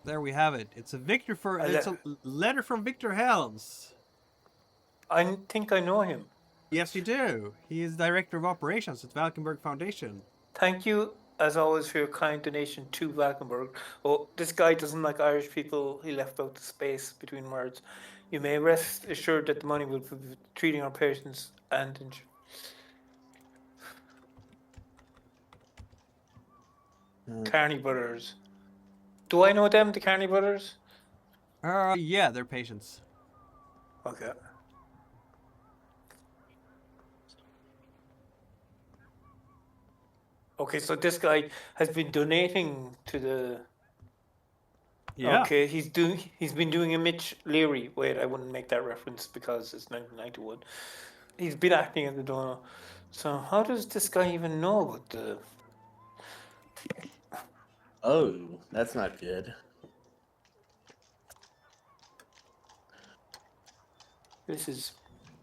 There we have it. It's a it's a letter from Victor Helms. I think I know him. Yes, you do. He is Director of Operations at Valkenburg Foundation. Thank you, as always, for your kind donation to Valkenburg. Oh, this guy doesn't like Irish people. He left out the space between words. You may rest assured that the money will be treating our patients and Carney Brothers. Do I know them, the Carney Brothers? Yeah, they're patients. Okay. Okay, so this guy has been donating to the. Yeah. Okay, he's been doing a Mitch Leary. Wait, I wouldn't make that reference because it's 1991. He's been acting as a donor. So how does this guy even know about the? Oh, that's not good. This is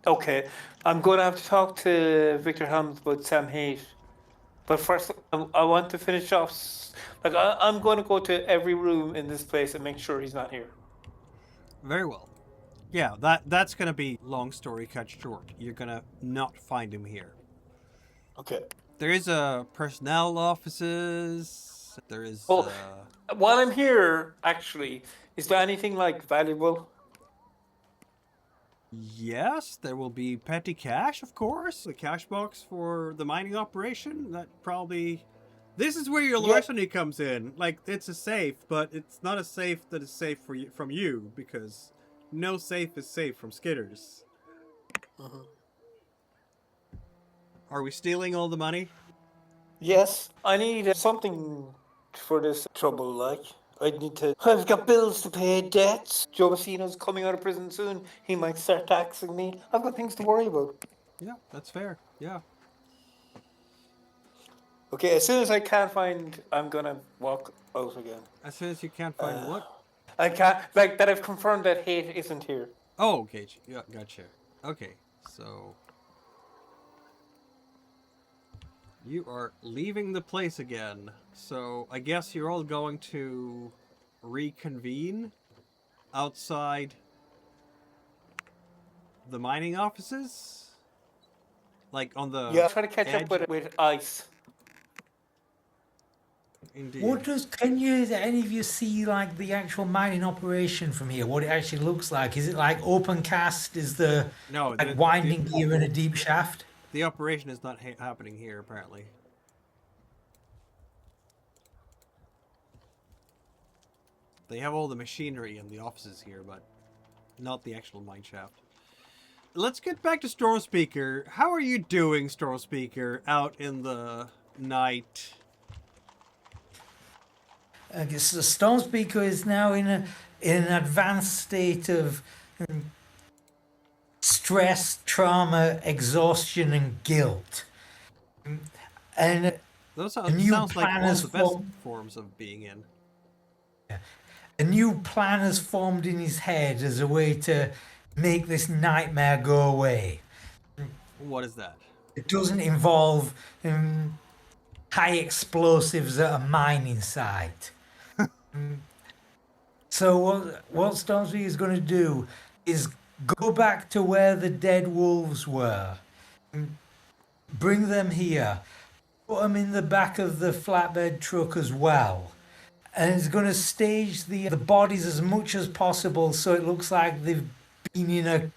okay. I'm going to have to talk to Victor Helms about Sam Haight. But first, I want to finish off. Like I'm going to go to every room in this place and make sure he's not here. Very well. Yeah, that's gonna be long story cut short. You're gonna not find him here. Okay. There is personnel offices. There is. Well, while I'm here, actually, is there anything like valuable? Yes, there will be petty cash, of course. The cash box for the mining operation. That probably. This is where your larceny comes in. Like, it's a safe, but it's not a safe that is safe for you, from you, because no safe is safe from Skidders. Are we stealing all the money? Yes. I need something for this trouble, like. I need to. I've got bills to pay, debts. Joe Messina's coming out of prison soon. He might start taxing me. I've got things to worry about. Yeah, that's fair. Yeah. Okay, as soon as I can't find, I'm gonna walk out again. As soon as you can't find what? I can't, like, that I've confirmed that Haight isn't here. Oh, okay. Yeah, gotcha. Okay, so you are leaving the place again. So I guess you're all going to reconvene outside the mining offices? Like on the Yeah, try to catch edge? up with ice. Indeed. What does any of you see like the actual mining operation from here? What it actually looks like? Is it like open cast? Is the No, like winding gear in a deep shaft? the operation is not happening here apparently. They have all the machinery in the offices here, but not the actual mine shaft. Let's get back to Storm Speaker. How are you doing, Storm Speaker, out in the night? I guess the Storm Speaker is now in an advanced state of stress, trauma, exhaustion, and guilt. And Those A new sounds like plan all is the best formed. forms of being in. a new plan has formed in his head as a way to make this nightmare go away. What is that? It doesn't involve high explosives at a mining site. So what Stormsby is going to do is go back to where the dead wolves were, bring them here, put them in the back of the flatbed truck as well, and it's going to stage the bodies as much as possible so it looks like they've been in a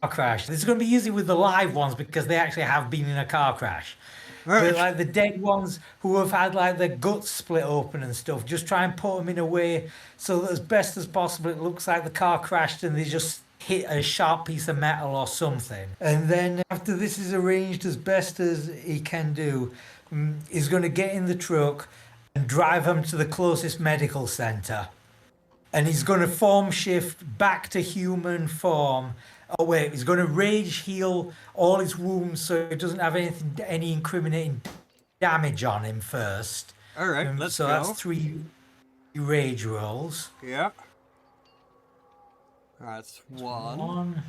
car crash. This is going to be easy with the live ones because they actually have been in a car crash. But like the dead ones who have had like their guts split open and stuff, just try and put them in a way so that as best as possible it looks like the car crashed and they just hit a sharp piece of metal or something. And then after this is arranged as best as he can do, he's going to get in the truck and drive them to the closest medical centre. And he's going to form shift back to human form. Oh wait, he's going to rage heal all his wounds so he doesn't have any incriminating damage on him first. All right, let's so go. that's 3 rage rolls. Yeah. That's one.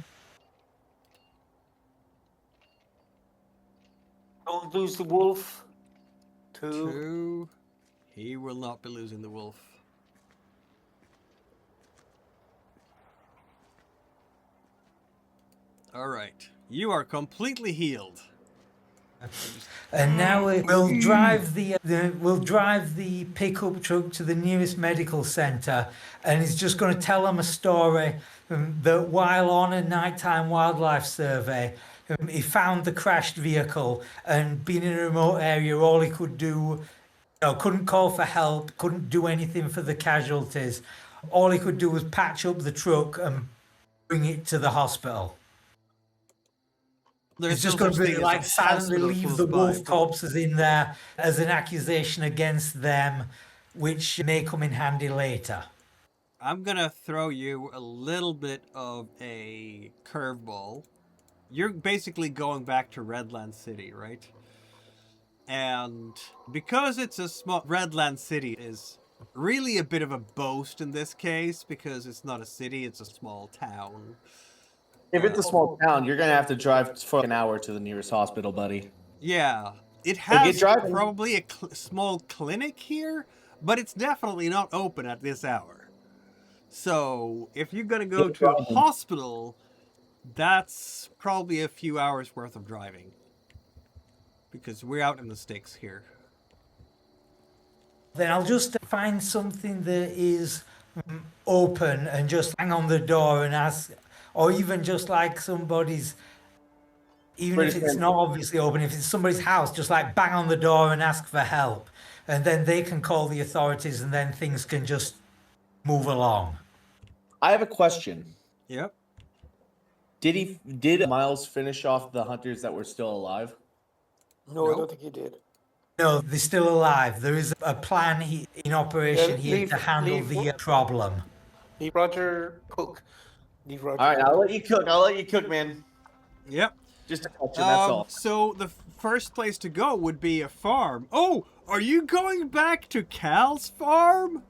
Don't lose the wolf. 2. Two. He will not be losing the wolf. All right. You are completely healed. And now we'll drive the pickup truck to the nearest medical centre, and he's just going to tell them a story that while on a nighttime wildlife survey, he found the crashed vehicle, and being in a remote area, all he could do, couldn't call for help, couldn't do anything for the casualties. All he could do was patch up the truck and bring it to the hospital. It's just going to be like silently leave the wolf corpses in there as an accusation against them, which may come in handy later. I'm going to throw you a little bit of a curveball. You're basically going back to Redland City, right? And because it's a small... Redland City is really a bit of a boast in this case because it's not a city, it's a small town. If it's a small town, you're going to have to drive for an hour to the nearest hospital, buddy. Yeah. It has driving. probably a small clinic here, but it's definitely not open at this hour. So, if you're going to go to a hospital, that's probably a few hours worth of driving. Because we're out in the sticks here. Then I'll just find something that is open and just hang on the door and ask... Or even just like somebody's, even if it's not obviously open, if it's somebody's house, just like bang on the door and ask for help. And then they can call the authorities and then things can just move along. I have a question. Yep. Did Miles finish off the hunters that were still alive? No, I don't think he did. No, they're still alive. There is a plan in operation here to handle the problem. Leave Roger cook. All right, I'll let you cook, man. Yep. Just to touch it, that's all. So the first place to go would be a farm. Oh, are you going back to Cal's farm?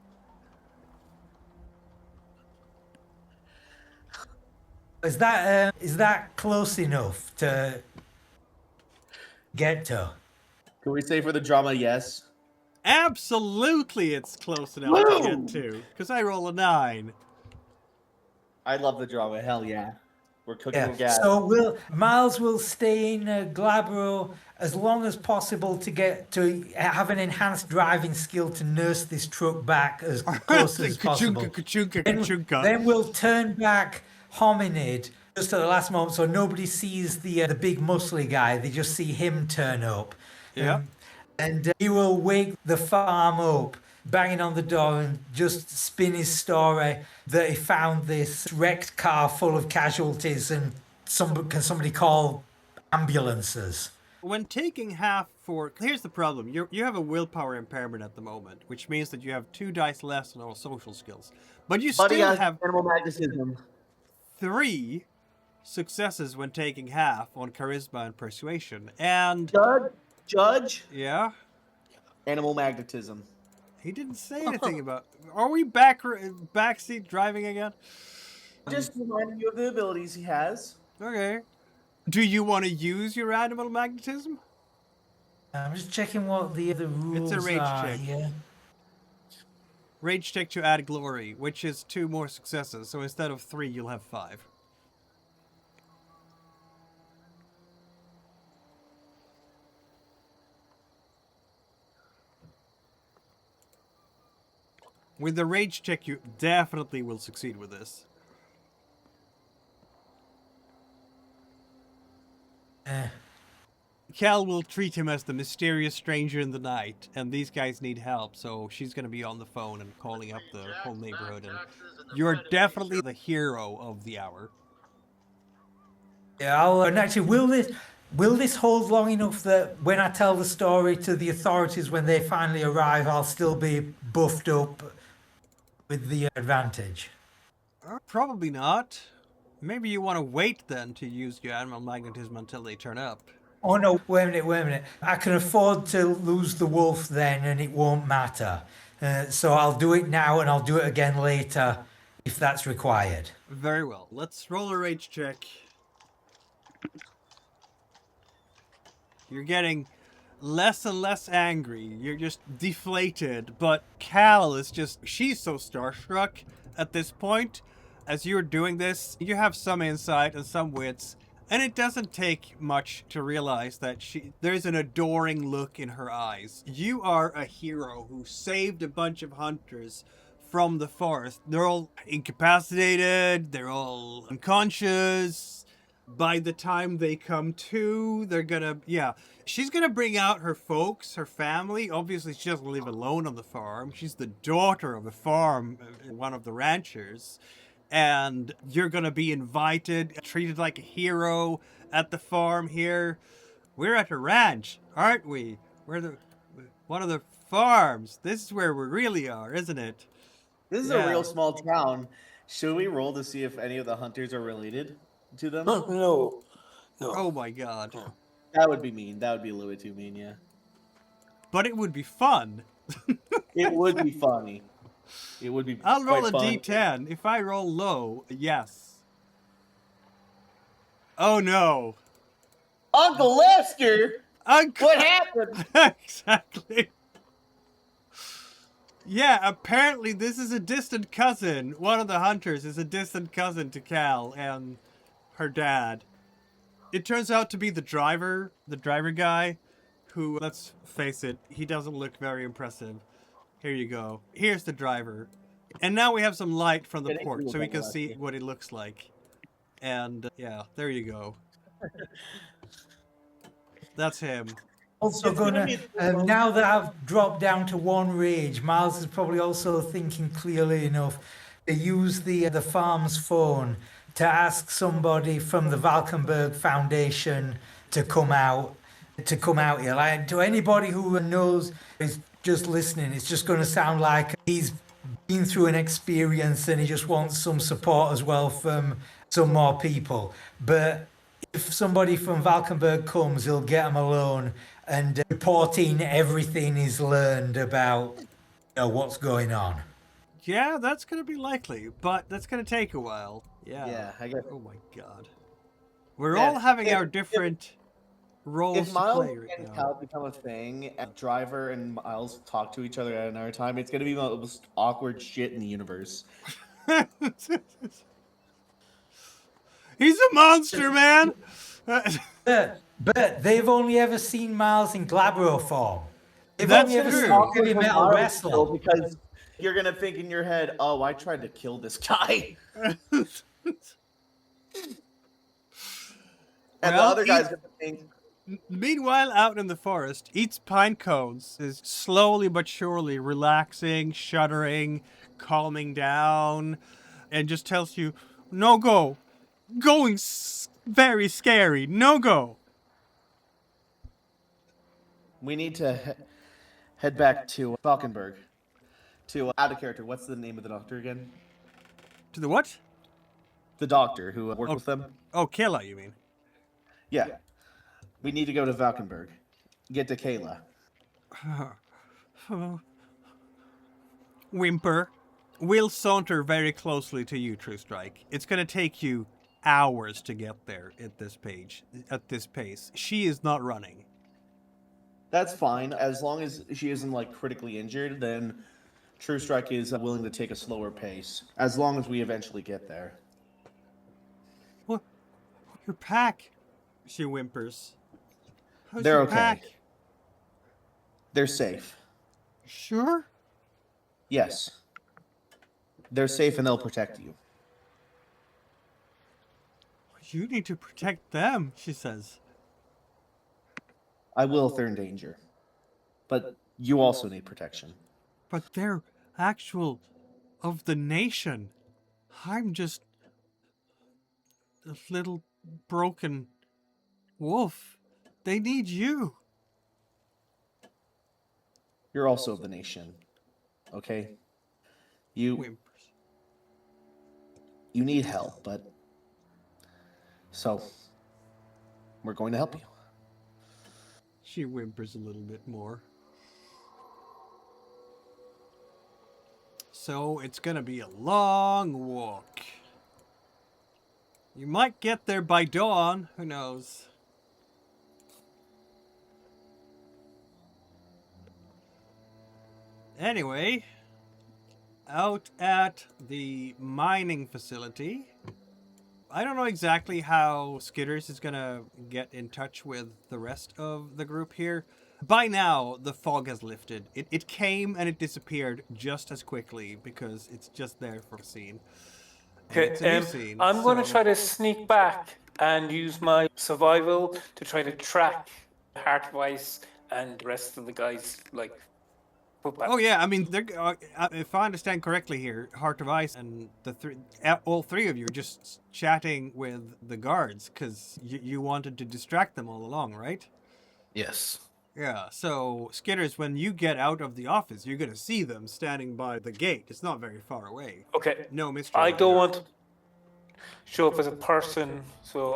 Is that close enough to get to? Can we say for the drama, yes? Absolutely, it's close enough to get to. Because I roll a 9. I love the drama. Hell yeah. We're cooking with Yeah. gas. So Miles will stay in Glabro as long as possible to have an enhanced driving skill to nurse this truck back as close as possible. Kachunka, Then, kachunka. then we'll turn back Hominid just at the last moment, so nobody sees the big muscly guy. They just see him turn up. Yeah. And he will wake the farm up, banging on the door and just spin his story that he found this wrecked car full of casualties and can somebody call ambulances? When taking half for... Here's the problem. You have a willpower impairment at the moment, which means that you have 2 dice less on all social skills. But you Buddy still has have animal magnetism. 3 successes when taking half on charisma and persuasion. And... Judge, Yeah? animal magnetism. He didn't say anything about... Are we backseat driving again? Just reminding you of the abilities he has. Okay. Do you want to use your animal magnetism? I'm just checking what the other rules rage are check. here. Rage check to add glory, which is 2 more successes. So instead of 3, you'll have 5. With the rage check, you definitely will succeed with this. Cal will treat him as the mysterious stranger in the night, and these guys need help, so she's going to be on the phone and calling up the whole neighborhood, and you're definitely the hero of the hour. Yeah, and actually, will this hold long enough that when I tell the story to the authorities when they finally arrive, I'll still be buffed up with the advantage? Probably not. Maybe you want to wait then to use your animal magnetism until they turn up. Oh no, wait a minute. I can afford to lose the wolf then and it won't matter. So I'll do it now and I'll do it again later if that's required. Very well. Let's roll a rage check. You're getting less and less angry. You're just deflated. But Cal is just... She's so starstruck at this point. As you're doing this, you have some insight and some wits. And it doesn't take much to realize that there's an adoring look in her eyes. You are a hero who saved a bunch of hunters from the forest. They're all incapacitated, they're all unconscious. By the time they come to, they're gonna, she's gonna bring out her folks, her family. Obviously, she doesn't live alone on the farm. She's the daughter of a farm, one of the ranchers. And you're gonna be invited, treated like a hero at the farm here. We're at a ranch, aren't we? We're one of the farms. This is where we really are, isn't it? This is a real small town. Should we roll to see if any of the hunters are related to them? No. Oh my god. That would be mean. That would be a little bit too mean, yeah. But it would be fun. It would be funny. It would be. I'll roll a fun. d10. If I roll low, yes. Oh no. Uncle Lester! Uncle... What happened? Exactly. Yeah, apparently this is a distant cousin. One of the hunters is a distant cousin to Cal and her dad. It turns out to be the driver guy, who, let's face it, he doesn't look very impressive. Here you go. Here's the driver. And now we have some light from the port, so we can see what it looks like. And, yeah, there you go. That's him. Also now that I've dropped down to 1 rage, Miles is probably also thinking clearly enough to use the farm's phone to ask somebody from the Valkenburg Foundation to come out here. Like, to anybody who knows is just listening, it's just going to sound like he's been through an experience and he just wants some support as well from some more people. But if somebody from Valkenburg comes, he'll get them alone and reporting everything he's learned about what's going on. Yeah, that's going to be likely, but that's going to take a while. Yeah. Yeah, I guess. Oh my god. We're all having our different roles If to Miles play right and now. Cal become a thing, and Driver and Miles talk to each other at another time, it's gonna be the most awkward shit in the universe. He's a monster, man. But they've only ever seen Miles in Glabro form. They've That's only ever true. seen Awkward heavy for metal Miles wrestle. still, because you're gonna think in your head, "Oh, I tried to kill this guy," and the Well, other guy's gonna think, Meanwhile, out in the forest, eats pine cones, is slowly but surely relaxing, shuddering, calming down, and just tells you, no go. Going very scary. No go. "We need to head back to Falkenberg." To out of character, what's the name of the doctor again? To the what? The doctor who worked with them. Oh, Killa, you mean? Yeah, we need to go to Valkenburg. Get to Kayla. Whimper. We'll saunter very closely to you, True Strike. It's gonna take you hours to get there at this pace. She is not running. That's fine. As long as she isn't like critically injured, then True Strike is willing to take a slower pace. As long as we eventually get there. What? Your pack? She whimpers. How's They're your okay. pack? They're safe. Sure? Yes. They're safe and they'll protect you. You need to protect them, she says. I will if they're in danger. But you also need protection. But they're actual of the nation. I'm just a little broken wolf. They need you. You're also of the nation. Okay? Whimpers. You need help, but... So, we're going to help you. She whimpers a little bit more. So it's gonna be a long walk. You might get there by dawn, who knows? Anyway, out at the mining facility, I don't know exactly how Skidders is gonna get in touch with the rest of the group here. By now, the fog has lifted. It came and it disappeared just as quickly because it's just there for a scene. And Okay, it's a new scene, I'm going to so- try to sneak back and use my survival to try to track Heartwise and the rest of the guys. Like, put back. Oh yeah, I mean, if I understand correctly here, Heart of Ice and all three of you are just chatting with the guards because you wanted to distract them all along, right? Yes. Yeah, so Skidders, when you get out of the office, you're gonna see them standing by the gate. It's not very far away. Okay, No mystery. I there. don't want to show up as a person, so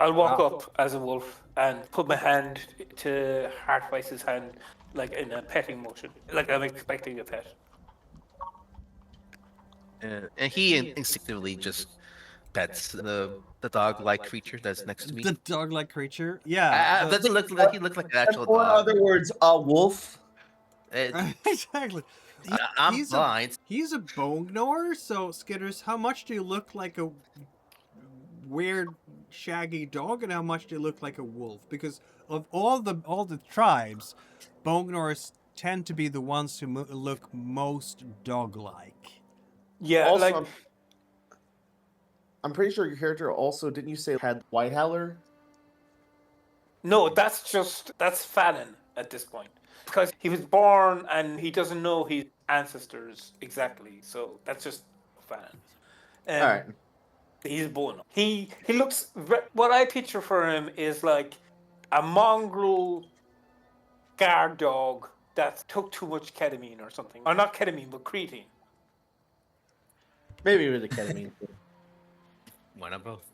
I'll walk up as a wolf and put my hand to Heartwise's hand, like in a petting motion, like I'm expecting a pet. And he instinctively just pets the dog-like creature that's next to me. The dog-like creature. Yeah. Doesn't look like he looks like an actual Or in dog. other words, a wolf. Exactly. I'm He's blind. He's a bone gnawer, so Skidders, how much do you look like a weird shaggy dog and how much do you look like a wolf? Because of all the tribes, bone gnawers tend to be the ones who look most dog-like. Yeah, Also, like I'm pretty sure your character also, didn't you say, had White Howler? no, that's Fallon at this point because he was born and he doesn't know his ancestors exactly, so that's just Fallon. All right. He's born. He looks. What I picture for him is like a mongrel guard dog that took too much ketamine or something, or not ketamine, but creatine. Maybe with the ketamine. One of both.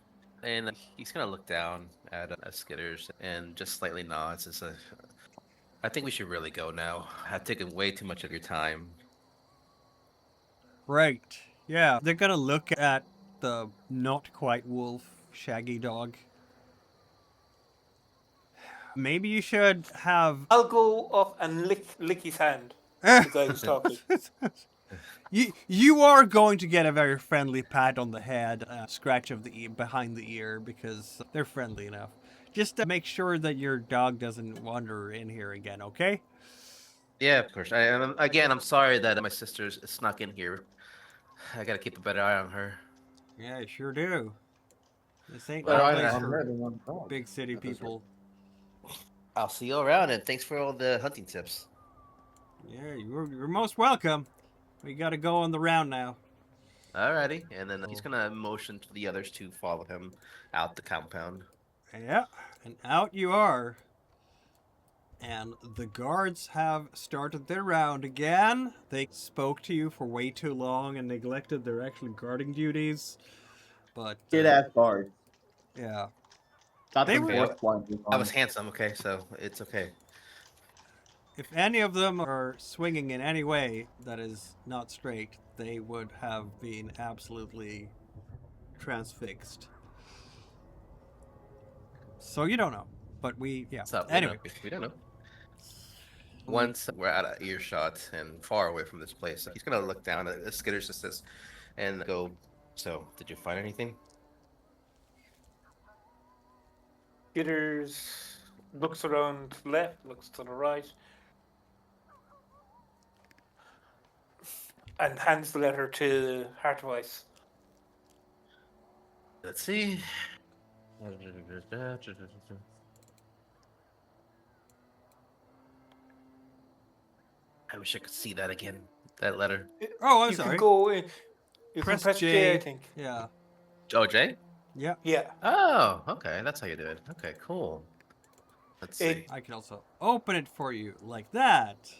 And he's gonna look down at Skidders and just slightly nods. I think we should really go now. I've taken way too much of your time. Right. Yeah. They're gonna look at the not quite wolf shaggy dog. Maybe you should have I'll go up and lick his hand. The guy who's talking. You are going to get a very friendly pat on the head, scratch of the behind the ear, because they're friendly enough. Just make sure that your dog doesn't wander in here again, okay? Yeah, of course. Again, I'm sorry that my sister's snuck in here. I gotta keep a better eye on her. Yeah, you sure do. This ain't Well, no Eyes place on for her, they want dog. big city That is people. I'll see you around, and thanks for all the hunting tips. Yeah, you're most welcome. We gotta go on the round now. Alrighty, and then he's gonna motion to the others to follow him out the compound. Yeah, and out you are. And the guards have started their round again. They spoke to you for way too long and neglected their actual guarding duties. But Kid ass guards. yeah, Got They them were- force blinders I on. was handsome, okay, so it's okay. if any of them are swinging in any way that is not straight, they would have been absolutely transfixed. So you don't know, but yeah. So Anyway, we don't know. Once we're out of earshot and far away from this place, he's gonna look down at Skidders assist and go. So, did you find anything? Skidders looks around to the left, looks to the right, and hands the letter to Heart of Ice. Let's see. I wish I could see that again. That letter. oh, I'm you sorry. can go in. You Press can press J. J, I think. Yeah, Oh, Jay? yeah. Yeah. Oh, okay. That's how you do it. Okay, cool. Let's see. It- I can also open it for you like that.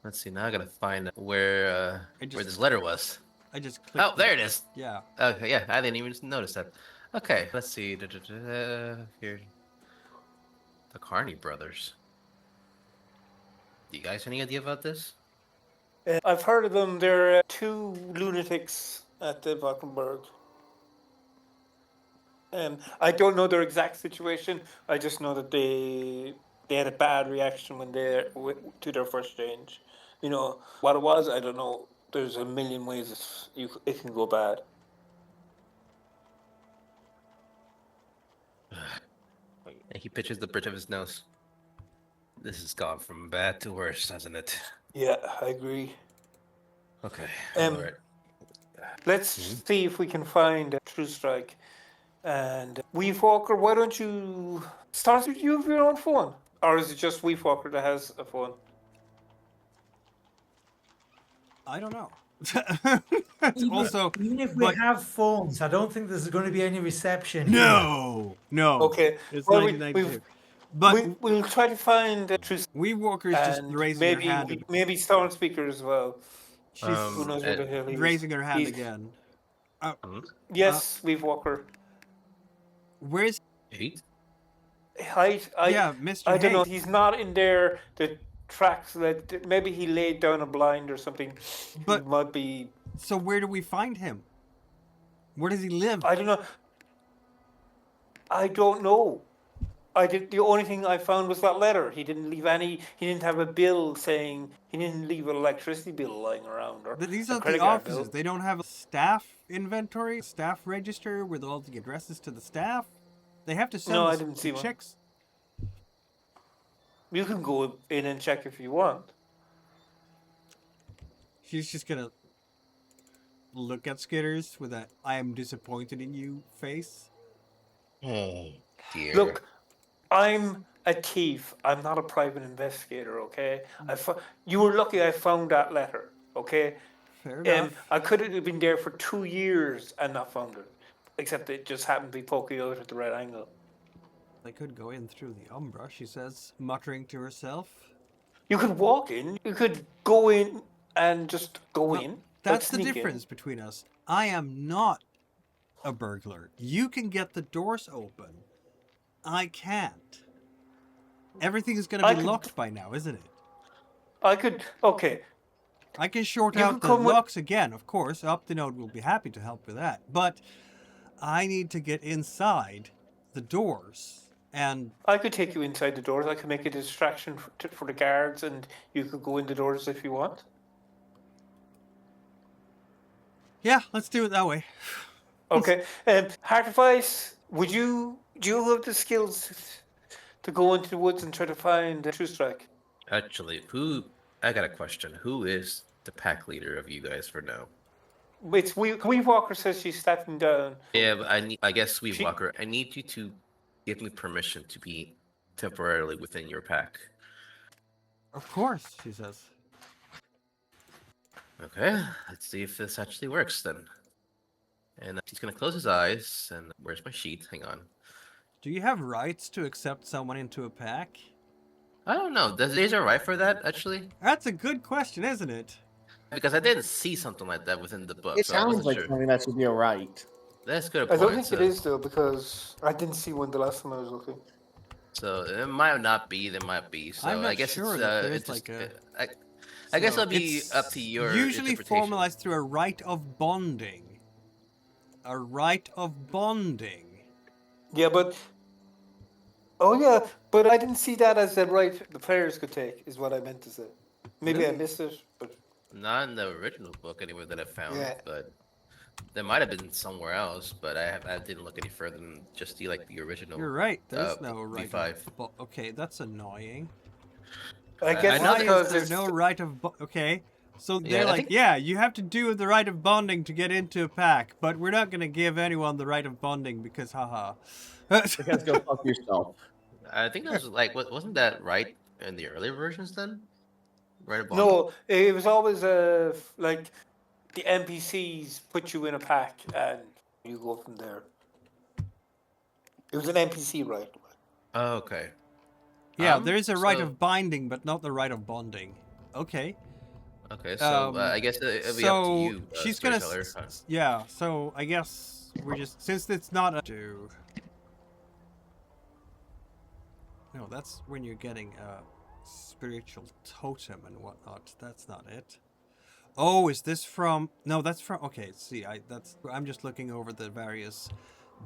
Let's see. Now I gotta find where this letter was. I just clicked. Oh, there it is. Yeah. Okay, yeah, I didn't even notice that. Okay, let's see. Here, the Carney brothers. Do you guys have any idea about this? I've heard of them. They're two lunatics at the Valkenburg. I don't know their exact situation. I just know that they had a bad reaction when to their first change. You know what it was. I don't know. There's a million ways it can go bad. And he pitches the bridge of his nose. This has gone from bad to worse, hasn't it? Yeah, I agree. Okay. Um, alright. Let's see if we can find a True Strike. And Weave Walker, why don't you start with you have your own phone? Or is it just Weave Walker that has a phone? I don't know. Also, Even if we but- have phones, I don't think there's going to be any reception. no. Okay. It's Well, 1992. But we'll try to find a True Strike. Weed Walker's just And raising her maybe hand. maybe Sound Speaker as well. She's Who knows where the hell he is. raising her hand He's- again. Yes, Weave Walker. Where's 8? I Mr. I don't know. Hayes? He's not in there. The tracks that maybe he laid down a blind or something. But- He might be. So where do we find him? Where does he live? I don't know. I don't know. The only thing I found was that letter. He didn't leave any. He didn't have a bill saying. He didn't leave an electricity bill lying around or. These a are credit the card offices. bill. They don't have a staff inventory, staff register with all the addresses to the staff. They have to send No, I us didn't see one. checks. You can go in and check if you want. She's just gonna look at Skidders with that "I am disappointed in you" face. Oh, dear. Look, I'm a thief. I'm not a private investigator. Okay. You were lucky I found that letter. Okay. Fair enough. I could have been there for 2 years and not found it, except it just happened to be poking out at the right angle. They could go in through the Umbra, she says, muttering to herself. You could walk in. You could go in and just go Well, in. That's the sneak in. difference between us. I am not a burglar. You can get the doors open. I can't. Everything is going I to be could- locked by now, isn't it? I could. Okay. I can short You out can the come with- locks again, of course. Optinode will be happy to help with that. But I need to get inside the doors. And I could take you inside the doors. I could make a distraction for the guards, and you could go in the doors if you want. Yeah, let's do it that way. Okay. Heart advice. Do you have the skills to go into the woods and try to find a true strike? Actually, I got a question. Who is the pack leader of you guys for now? It's Weave Walker says she's stepping down. Yeah, but I guess Weave She- Walker, I need you to give me permission to be temporarily within your pack. Of course, she says. Okay, let's see if this actually works then. And he's gonna close his eyes. And where's my sheet? Hang on. Do you have rights to accept someone into a pack? I don't know. Does Deja right for that actually? That's a good question, isn't it? Because I didn't see something like that within the book, It so I sounds wasn't like sure. something that should be a right. That's a good I point. don't think so, it is though because I didn't see one the last time I was looking. So it might not be. There might be. So I'm not I guess sure it's that there's it's just, like a- I guess So it'll be it's up to your usually interpretation. formalized through a rite of bonding. A rite of bonding. Yeah, but but I didn't see that as a right the players could take. Is what I meant to say. Maybe I Really? missed it, but Not in the original book anywhere that I found, Yeah. but there might have been somewhere else. But I didn't look any further than just the original. You're right. There's Uh, no rite V5. of okay, that's annoying. I guess I know Why because is there it's no rite of okay? So Yeah, they're I like, think- yeah, you have to do the rite of bonding to get into a pack, but we're not gonna give anyone the rite of bonding because haha. Because go fuck yourself. I think that was wasn't that right in the earlier versions then? Right above. no, it was always like the NPCs put you in a pack and you go from there. It was an NPC, right? Oh, okay. Yeah, there is a rite so- of binding, but not the rite of bonding. Okay. Okay, so I guess it'll be up to you. She's gonna. storyteller. Yeah. So I guess we're just since it's not a do. No, that's when you're getting a spiritual totem and whatnot. That's not it. Oh, is this from? No, that's from. Okay, see, I'm just looking over the various.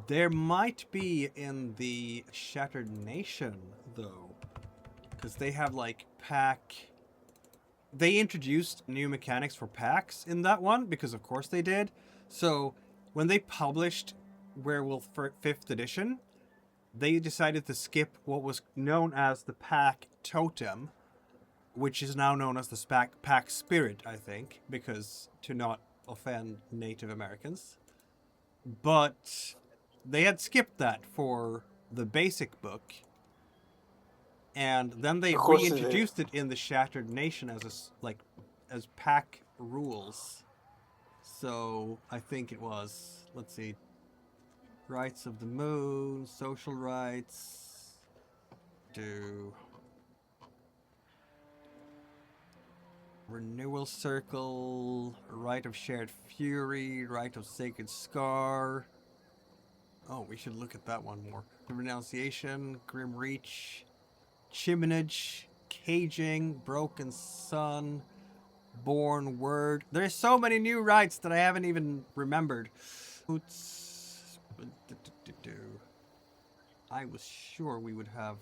There might be in the Shattered Nation though, because they have like pack. They introduced new mechanics for packs in that one because of course they did. So when they published Werewolf 5th edition, they decided to skip what was known as the pack totem, which is now known as the pack spirit, I think, because to not offend Native Americans. But they had skipped that for the basic book. And then they Of course they did. reintroduced it in the Shattered Nation as pack rules. So I think it was, let's see, rights of the moon, social rights, renewal circle, right of shared fury, right of sacred scar. Oh, we should look at that one more. The renunciation, grim reach, chiminage, caging, broken sun, born word. There's so many new rights that I haven't even remembered. I was sure we would have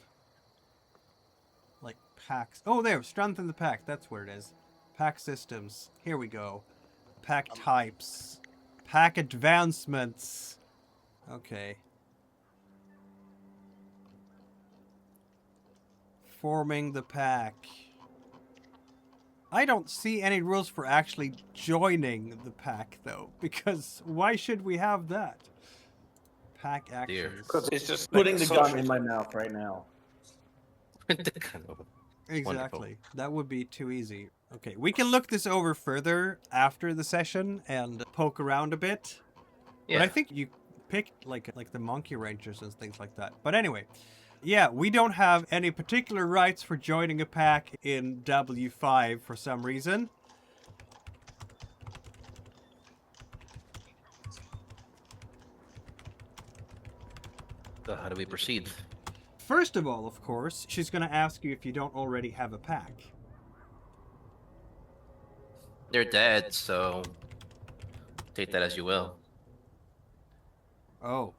like packs. Oh, there, strengthen the pack. That's where it is. Pack systems. Here we go. Pack types. Pack advancements. Okay. Forming the pack. I don't see any rules for actually joining the pack, though, because why should we have that? Pack actions. Because it's just Putting like the a gun social- in my mouth right now. Exactly. That would be too easy. Okay, we can look this over further after the session and poke around a bit. Yeah. But I think you picked like the monkey rangers and things like that. But anyway, yeah, we don't have any particular rights for joining a pack in W5 for some reason. So how do we proceed? First of all, of course, she's going to ask you if you don't already have a pack. They're dead, so take that as you will. Oh.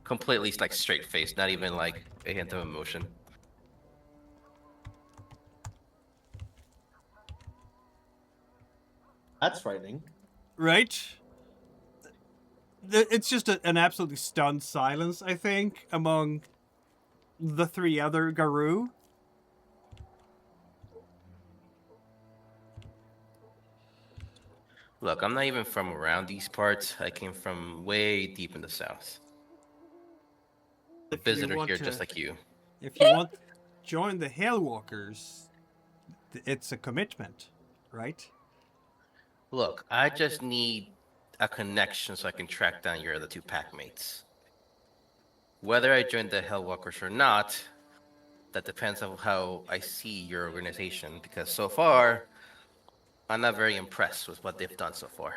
Completely straight face, not even like a hint of emotion. That's frightening. right? It's just an absolutely stunned silence, I think, among the three other Garou. Look, I'm not even from around these parts. I came from way deep in the south. A If you visitor want here to, just like you. if you want to join the Helwalkers, it's a commitment, right? Look, I just need a connection so I can track down your other two pack mates. Whether I join the Helwalkers or not, that depends on how I see your organization, because so far, I'm not very impressed with what they've done so far.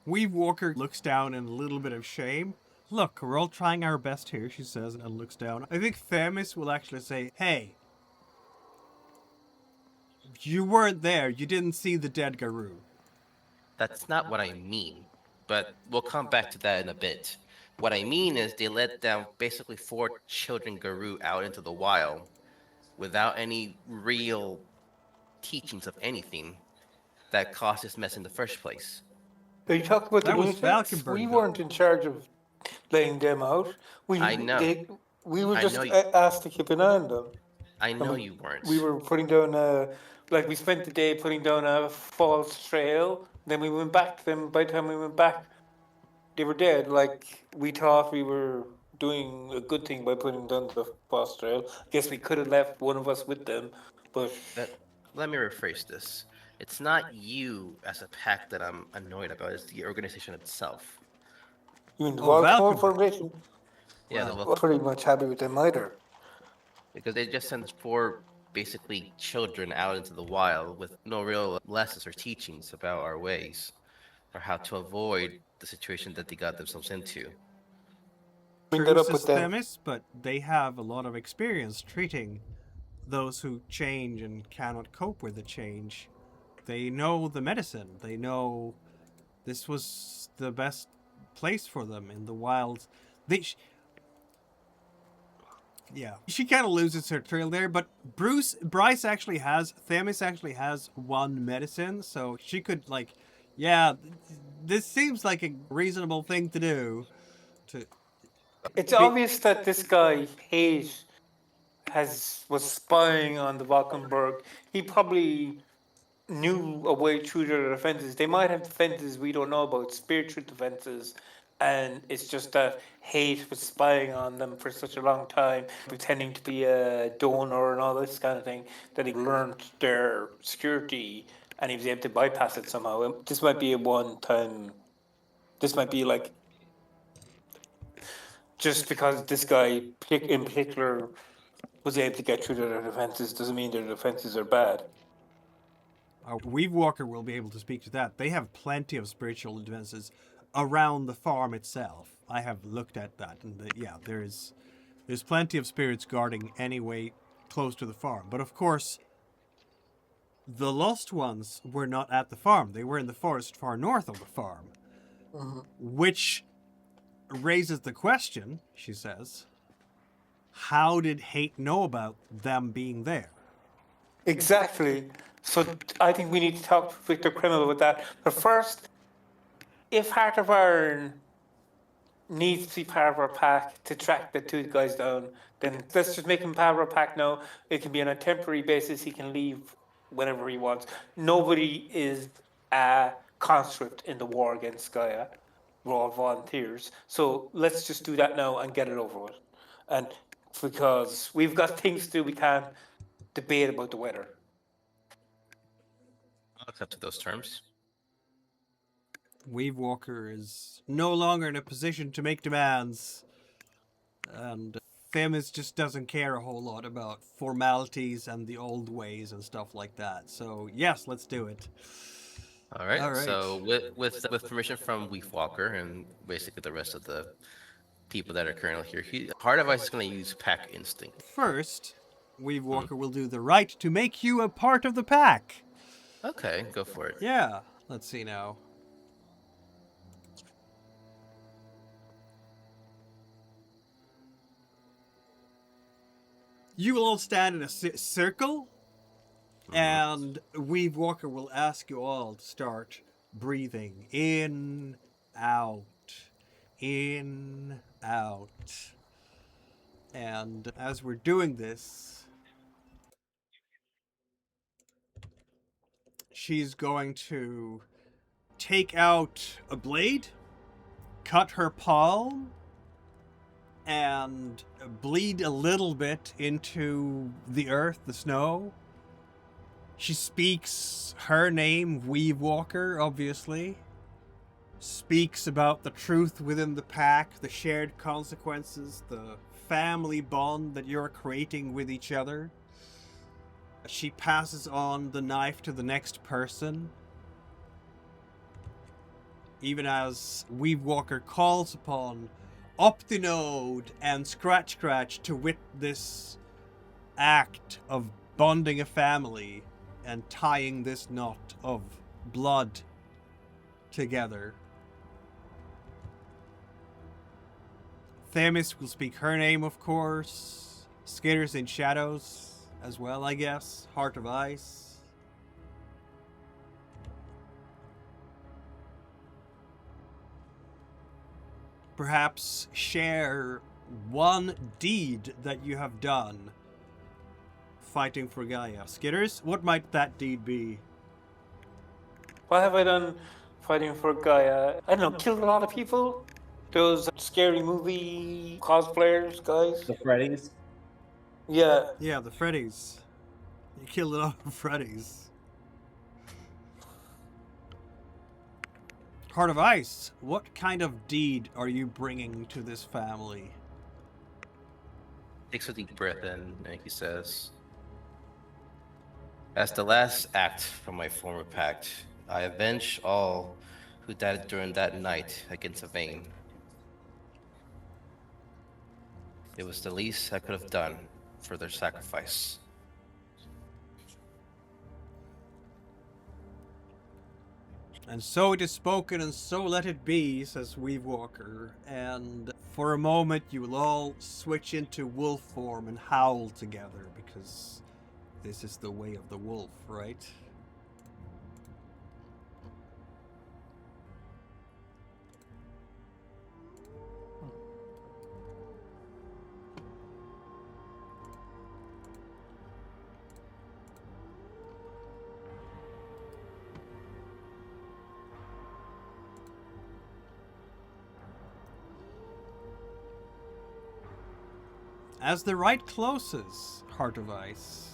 Weave Walker looks down in a little bit of shame. Look, we're all trying our best here, she says, and looks down. I think Themis will actually say, hey, you weren't there. You didn't see the dead Garou. That's not what I mean, but we'll come back to that in a bit. What I mean is they let down basically 4 children Garou out into the wild without any real teachings of anything that caused this mess in the first place. Are you talking about the That was lunatics? We Valkenburg, weren't though. in charge of laying them out. I know. We were I just know you- asked to keep an eye on them. I know we- you weren't. We were putting down like we spent the day putting down a false trail. Then we went back to them. By the time we went back, they were dead. Like we thought we were doing a good thing by putting down the false trail. I guess we could have left one of us with them, but That, let me rephrase this. It's not you as a pack that I'm annoyed about, it's the organization itself. you mean the Oh, Baltimore Valkenburg. Foundation? Yeah, Wow. the We're pretty much happy with them either. because they just sent 4 basically children out into the wild with no real lessons or teachings about our ways or how to avoid the situation that they got themselves into. Bring True, that up says with them. Themis, but they have a lot of experience treating those who change and cannot cope with the change. They know the medicine. They know this was the best place for them in the wild. Yeah, she kind of loses her trail there, but Themis actually has one medicine, so she could yeah, this seems like a reasonable thing to do. To It's obvious that this guy Hayes was spying on the Valkenburg. He probably knew a way through their defenses. They might have defenses we don't know about, spiritual defenses, and it's just that Hate was spying on them for such a long time, pretending to be a donor and all this kind of thing, that he learned their security and he was able to bypass it somehow. This might be a one-time. This might be like just because this guy in particular was able to get through their defenses doesn't mean their defenses are bad. Weave Walker will be able to speak to that. They have plenty of spiritual defenses around the farm itself. I have looked at that, and yeah, there's plenty of spirits guarding anyway close to the farm. But of course, the lost ones were not at the farm. They were in the forest far north of the farm, which raises the question, she says, how did Hate know about them being there? Exactly. So I think we need to talk to Victor Krimmel about that. But first, if Heart of Iron needs to be part of our pack to track the two guys down, then let's just make him part of our pack now. It can be on a temporary basis. He can leave whenever he wants. Nobody is a conscript in the war against Gaia. We're all volunteers. So let's just do that now and get it over with. And because we've got things to do, we can't debate about the weather. I'll accept to those terms. Weave Walker is no longer in a position to make demands, and Themis just doesn't care a whole lot about formalities and the old ways and stuff like that. So yes, let's do it. All right. All right. So with permission from Weave Walker and basically the rest of the people that are currently here, Heart of Ice is going to use Pack Instinct. First, Weave Walker will do the right to make you a part of the pack. Okay, go for it. Yeah, let's see now. You will all stand in a circle And Weave Walker will ask you all to start breathing in, out, in, out. And as we're doing this, she's going to take out a blade, cut her palm, and bleed a little bit into the earth, the snow. She speaks her name, Weave Walker, obviously. Speaks about the truth within the pack, the shared consequences, the family bond that you're creating with each other. She passes on the knife to the next person. Even as Weave Walker calls upon Optinode and Scratch Scratch to wit this act of bonding a family and tying this knot of blood together. Themis will speak her name, of course. Skidders in Shadows as well, I guess. Heart of Ice. Perhaps share one deed that you have done fighting for Gaia. Skidders, what might that deed be? What have I done fighting for Gaia? I don't know, killed a lot of people? Those scary movie cosplayers, guys? The Freddies. Yeah. Yeah, the Freddies. You killed a lot of Freddies. Heart of Ice, what kind of deed are you bringing to this family? Takes a deep breath in, and he says, "As the last act from my former pact, I avenge all who died during that night against Yvain. It was the least I could have done for their sacrifice." And so it is spoken, and so let it be, says Weave Walker. And for a moment, you will all switch into wolf form and howl together, because this is the way of the wolf, right? As the rite closes, Heart of Ice,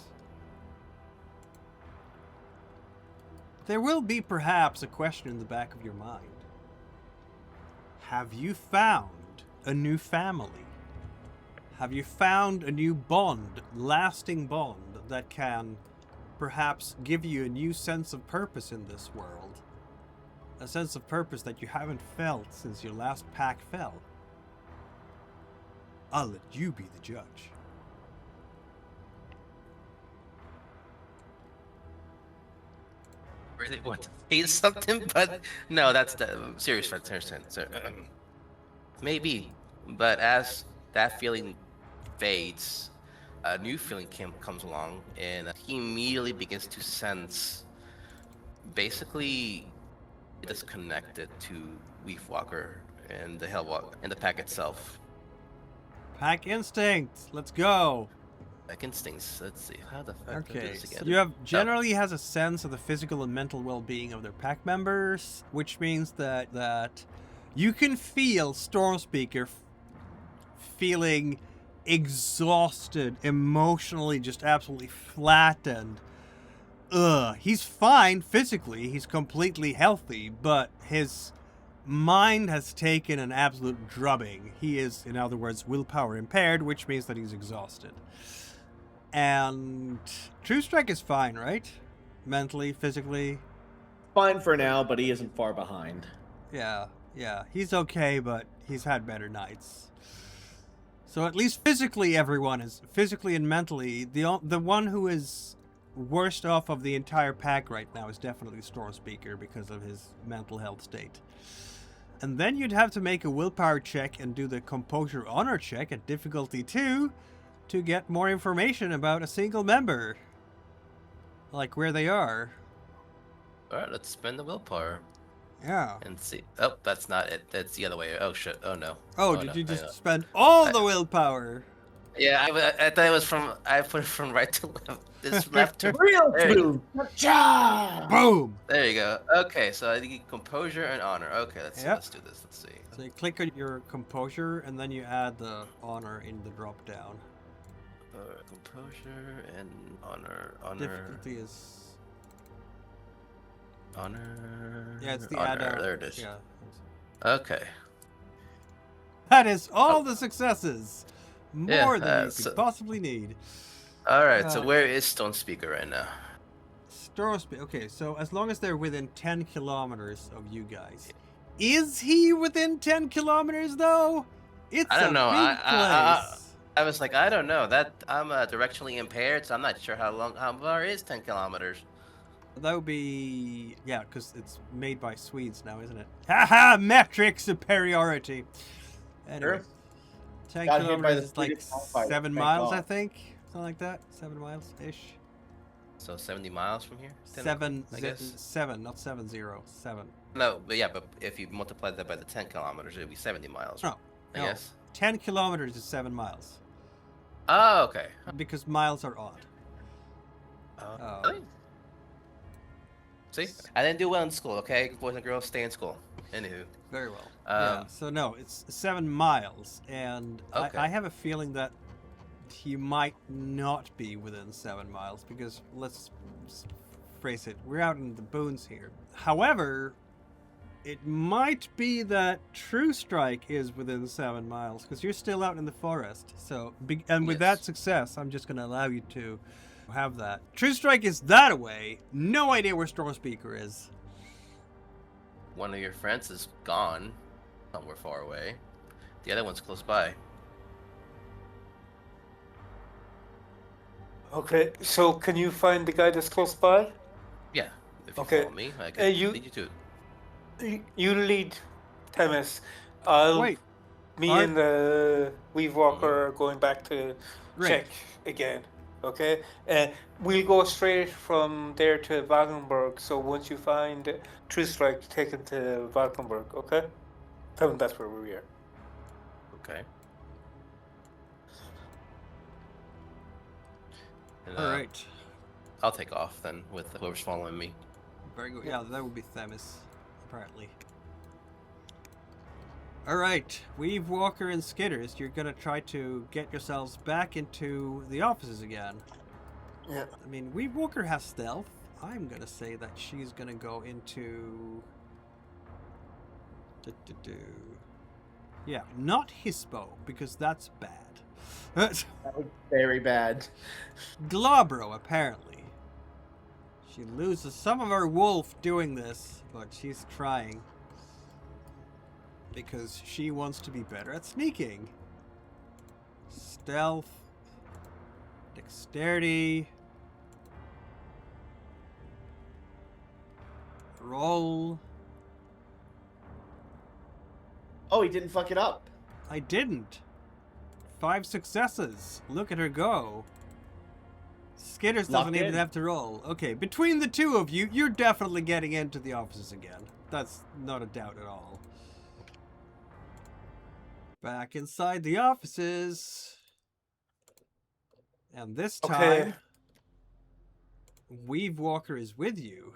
there will be perhaps a question in the back of your mind. Have you found a new family? Have you found a new bond, lasting bond, that can perhaps give you a new sense of purpose in this world? A sense of purpose that you haven't felt since your last pack fell? I'll let you be the judge. Really want to say something, but no, that's the serious concern. Maybe, but as that feeling fades, a new feeling comes along, and he immediately begins to sense, basically, disconnected to Weave Walker and the Helwalker and the pack itself. Pack instinct. Let's go. Pack instincts. Let's see how the fuck do Okay, this so together. you have generally has a sense of the physical and mental well-being of their pack members, which means that you can feel Stormspeaker feeling exhausted, emotionally just absolutely flattened. He's fine physically, he's completely healthy, but his mind has taken an absolute drubbing. He is, in other words, willpower impaired, which means that he's exhausted. And True Strike is fine, right? Mentally, physically. Fine for now, but he isn't far behind. Yeah. He's okay, but he's had better nights. So at least physically, everyone is physically and mentally. The one who is worst off of the entire pack right now is definitely Stormspeaker because of his mental health state. And then you'd have to make a willpower check and do the composure honor check at difficulty 2 to get more information about a single member. like where they are. All right, let's spend the willpower Yeah. and see. Oh, that's not it. That's the other way. Oh shit. Oh no. Oh, no, did you hang just on. spend all I- the willpower? Yeah, I thought it was from. I put it from right to left. It's left to Real there. smooth. Cha! Boom! There you go. Okay, so I need composure and honor. Okay, let's Yep. let's do this. Let's see. So you click on your composure, and then you add the honor in the drop down. Composure and honor. Difficulty is... Honor. Yeah, it's the honor. add-on. There it is. Yeah. Okay. That is all the successes! More Yeah, than you so- could possibly need. All right. So Uh, where is Stone Speaker right now? Okay, so as long as they're within 10 kilometers of you guys. Is he within 10 kilometers, though? It's I don't know. a big place. I was like, I don't know. That I'm directionally impaired, so I'm not sure how far is 10 kilometers. That would be... Yeah, because it's made by Swedes now, isn't it? Haha! Metric superiority! Anyway. Sure. 10 Got hit by kilometers the is like Swedish wildfire, 7 thank miles, God. I think? Something like that? 7 miles-ish? So 70 miles from here. 7, I guess. 7, not 70. 7. No, but yeah, but if you multiply that by the 10 kilometers, it'd be 70 miles. Oh, I no. guess. 10 kilometers is 7 miles. Oh, okay. Because miles are odd. Oh. Really? See, I didn't do well in school. Okay, boys and girls, stay in school. Anywho. Very well. Yeah, so no, it's 7 miles, and Okay. I have a feeling that he might not be within 7 miles, because let's phrase it, we're out in the boons here. However, it might be that True Strike is within 7 miles, because you're still out in the forest. So, and with that Yes. success, I'm just going to allow you to have that. True Strike is that away. No idea where Storm Speaker is. One of your friends is gone, somewhere far away. The other one's close by. Okay, so can you find the guy that's close by? Yeah. If you Okay. follow me, I can you- lead you to. You lead, Themis. I'll Wait. me Aren't- and the Weave Walker are going back to Right. check again. Okay, we'll go straight from there to Valkenburg. So once you find True Strike, take him to Valkenburg. Okay, tell him that's where we are. Okay. And, All right. I'll take off then with whoever's following me. Very good. Yeah, that would be Themis, apparently. Alright, Weave Walker and Skidders, you're gonna try to get yourselves back into the offices again. Yeah. I mean, Weave Walker has stealth. I'm gonna say that she's gonna go into... Yeah, not Hispo, because that's bad. That was very bad. Globro, apparently. She loses some of her wolf doing this, but she's trying. Because she wants to be better at sneaking. Stealth. Dexterity. Roll. Oh, he didn't fuck it up. I didn't. 5 successes. Look at her go. Skidders doesn't Locked even in. have to roll. Okay, between the two of you, you're definitely getting into the offices again. That's not a doubt at all. Back inside the offices. And this time, Okay. Weave Walker is with you.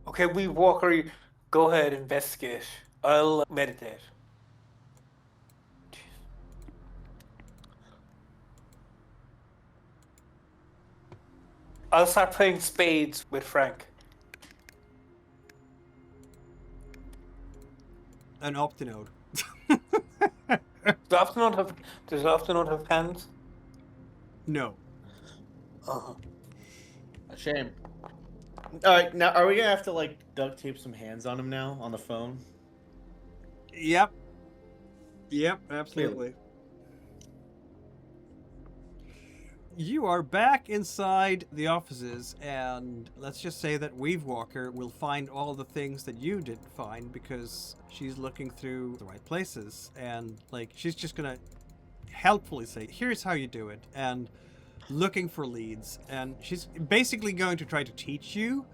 Okay, Weave Walker, go ahead, investigate. I'll meditate. I'll start playing spades with Frank. An Optinode. Does Optinode have hands? No. Uh-huh. A shame. All right, now are we gonna have to like duct tape some hands on him now on the phone? Yep. Yep, absolutely. You are back inside the offices, and let's just say that Weave Walker will find all the things that you didn't find because she's looking through the right places, and like she's just gonna helpfully say, "Here's how you do it," and looking for leads, and she's basically going to try to teach you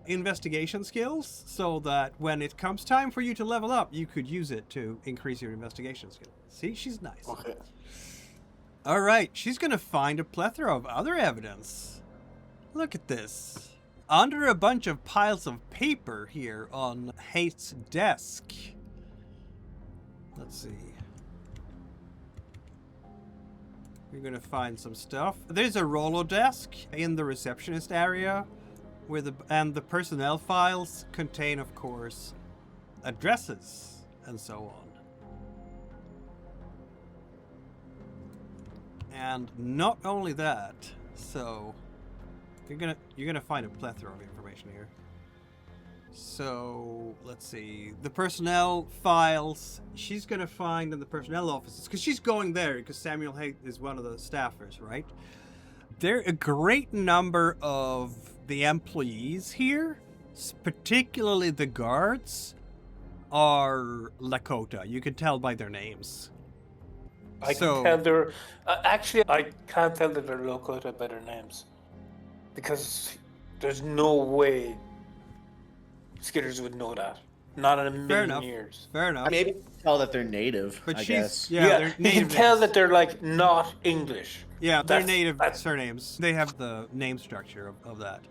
investigation skills so that when it comes time for you to level up, you could use it to increase your investigation skill. See, she's nice. Okay. All right, she's going to find a plethora of other evidence. Look at this. Under a bunch of piles of paper here on Hate's desk. Let's see. We're going to find some stuff. There's a Rolodesk in the receptionist area, where the personnel files contain, of course, addresses and so on. And not only that, so you're gonna find a plethora of information here. So let's see, the personnel files she's gonna find in the personnel offices, because she's going there because Samuel Haight is one of the staffers, right? There are a great number of the employees here, particularly the guards, are Lakota. You can tell by their names. I can tell they're actually I can't tell that they're Lakota by their names, because there's no way Skidders would know that. Not in a million years. Fair enough. Maybe you can tell that they're native, But I she's guess. yeah, they're you can native tell names. that they're like not English. Yeah, they're That's- native that's- surnames. They have the name structure of that.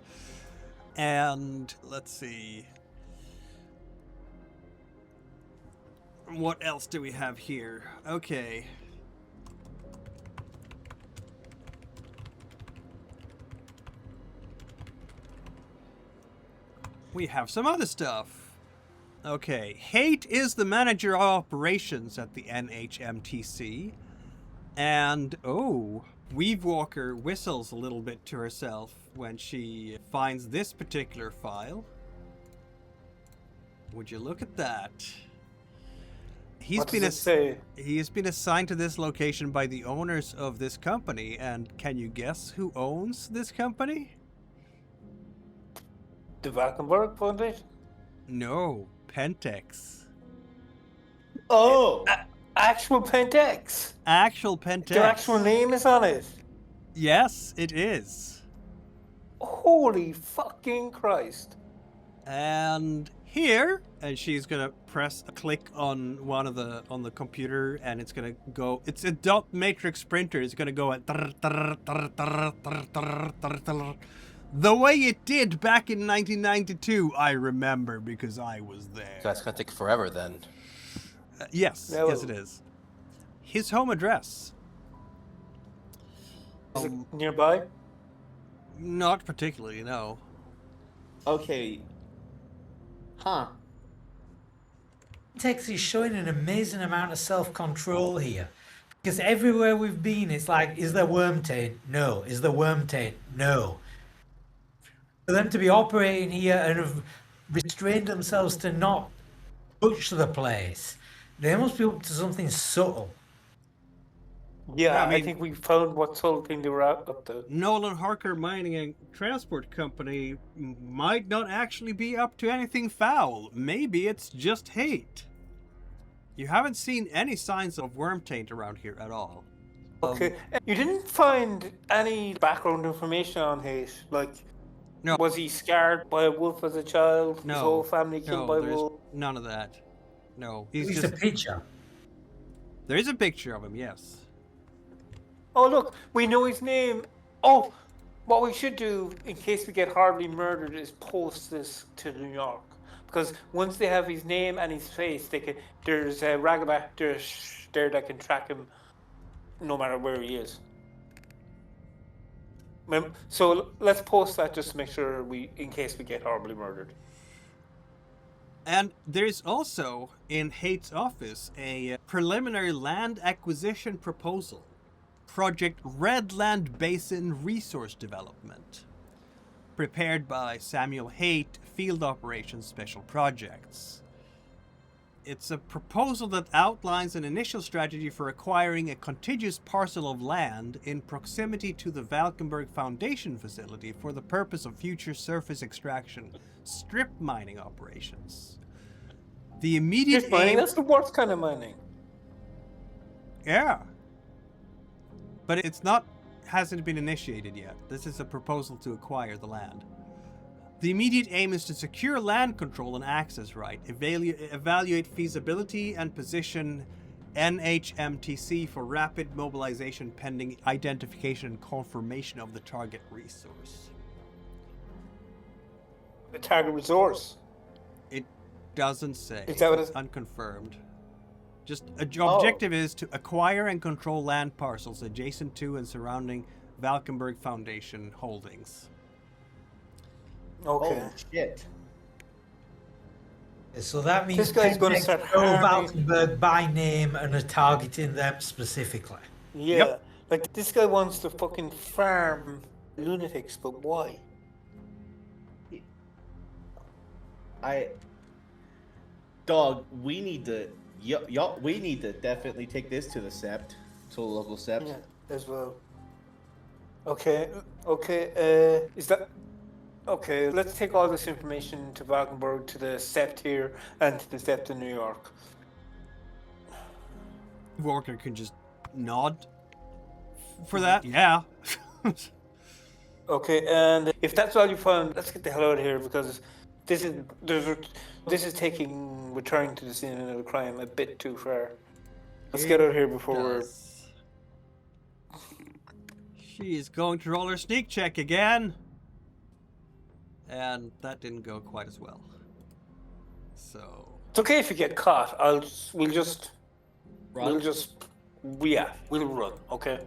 And let's see. What else do we have here? Okay. We have some other stuff. Okay. Haight is the manager of operations at the NHMTC. And, oh, Weavewalker whistles a little bit to herself when she finds this particular file. Would you look at that? What does it say? He has been assigned to this location by the owners of this company, and can you guess who owns this company? The Valkenburg Foundation? No, Pentex. Oh! Actual Pentex. Actual Pentex. Their actual name is on it. Yes, it is. Holy fucking Christ. And here, and she's gonna press a click on one of on the computer, and it's gonna go. It's a dot matrix printer. It's gonna go at the way it did back in 1992. I remember because I was there. That's gonna take forever then. Yes, No. yes, it is. His home address. Is it nearby? Not particularly, no. Okay. Huh. Tex is showing an amazing amount of self-control here. Because everywhere we've been, it's like, is there worm taint? No. Is there worm taint? No. For them to be operating here and have restrained themselves to not touch the place, they must be up to something subtle. Yeah, I I, mean- think we found what sort of thing they were up to. Nolan Harker Mining and Transport Company might not actually be up to anything foul. Maybe it's just hate. You haven't seen any signs of worm taint around here at all. Okay. You didn't find any background information on Hayes? Like, No. was he scarred by a wolf as a child? No. His whole family killed by there's wolves? none of that. No, At he's least just. a picture. There is a picture of him, yes. Oh, look, we know his name. Oh, what we should do in case we get horribly murdered is post this to New York. Because once they have his name and his face, there's a ragaback there that can track him no matter where he is. So let's post that just to make sure in case we get horribly murdered. And there's also, in Hate's office, a preliminary land acquisition proposal. Project Redland Basin Resource Development. Prepared by Samuel Haight, Field Operations Special Projects. It's a proposal that outlines an initial strategy for acquiring a contiguous parcel of land in proximity to the Valkenburg Foundation facility for the purpose of future surface extraction strip mining operations. The immediate Strip mining, aim... that's the worst kind of mining. Yeah. But it's not hasn't been initiated yet. This is a proposal to acquire the land. The immediate aim is to secure land control and access right, evaluate feasibility, and position NHMTC for rapid mobilization pending identification and confirmation of the target resource. The target resource. It doesn't say. Is that what It's it's- unconfirmed. Just objective is to acquire and control land parcels adjacent to and surrounding Valkenburg Foundation holdings. Okay. Oh shit. So that means This guy's gonna Pentex start know harming- Valkenburg by name and are targeting them specifically. Yeah. Yep. Like this guy wants to fucking farm lunatics, but why? Dog, we need to. Y'all, we need to definitely take this to the Sept, to the local Sept. Yeah, as well. Okay. Is that okay? Let's take all this information to Valkenburg, to the Sept here, and to the Sept in New York. Walker can just nod for that. Yeah. Okay, and if that's all you found, let's get the hell out of here because this is taking returning to the scene of the crime a bit too far. Let's get out of here before we're. Does. She's going to roll her sneak check again. And that didn't go quite as well. So. It's okay if you get caught. We'll just Run. we'll run. Okay,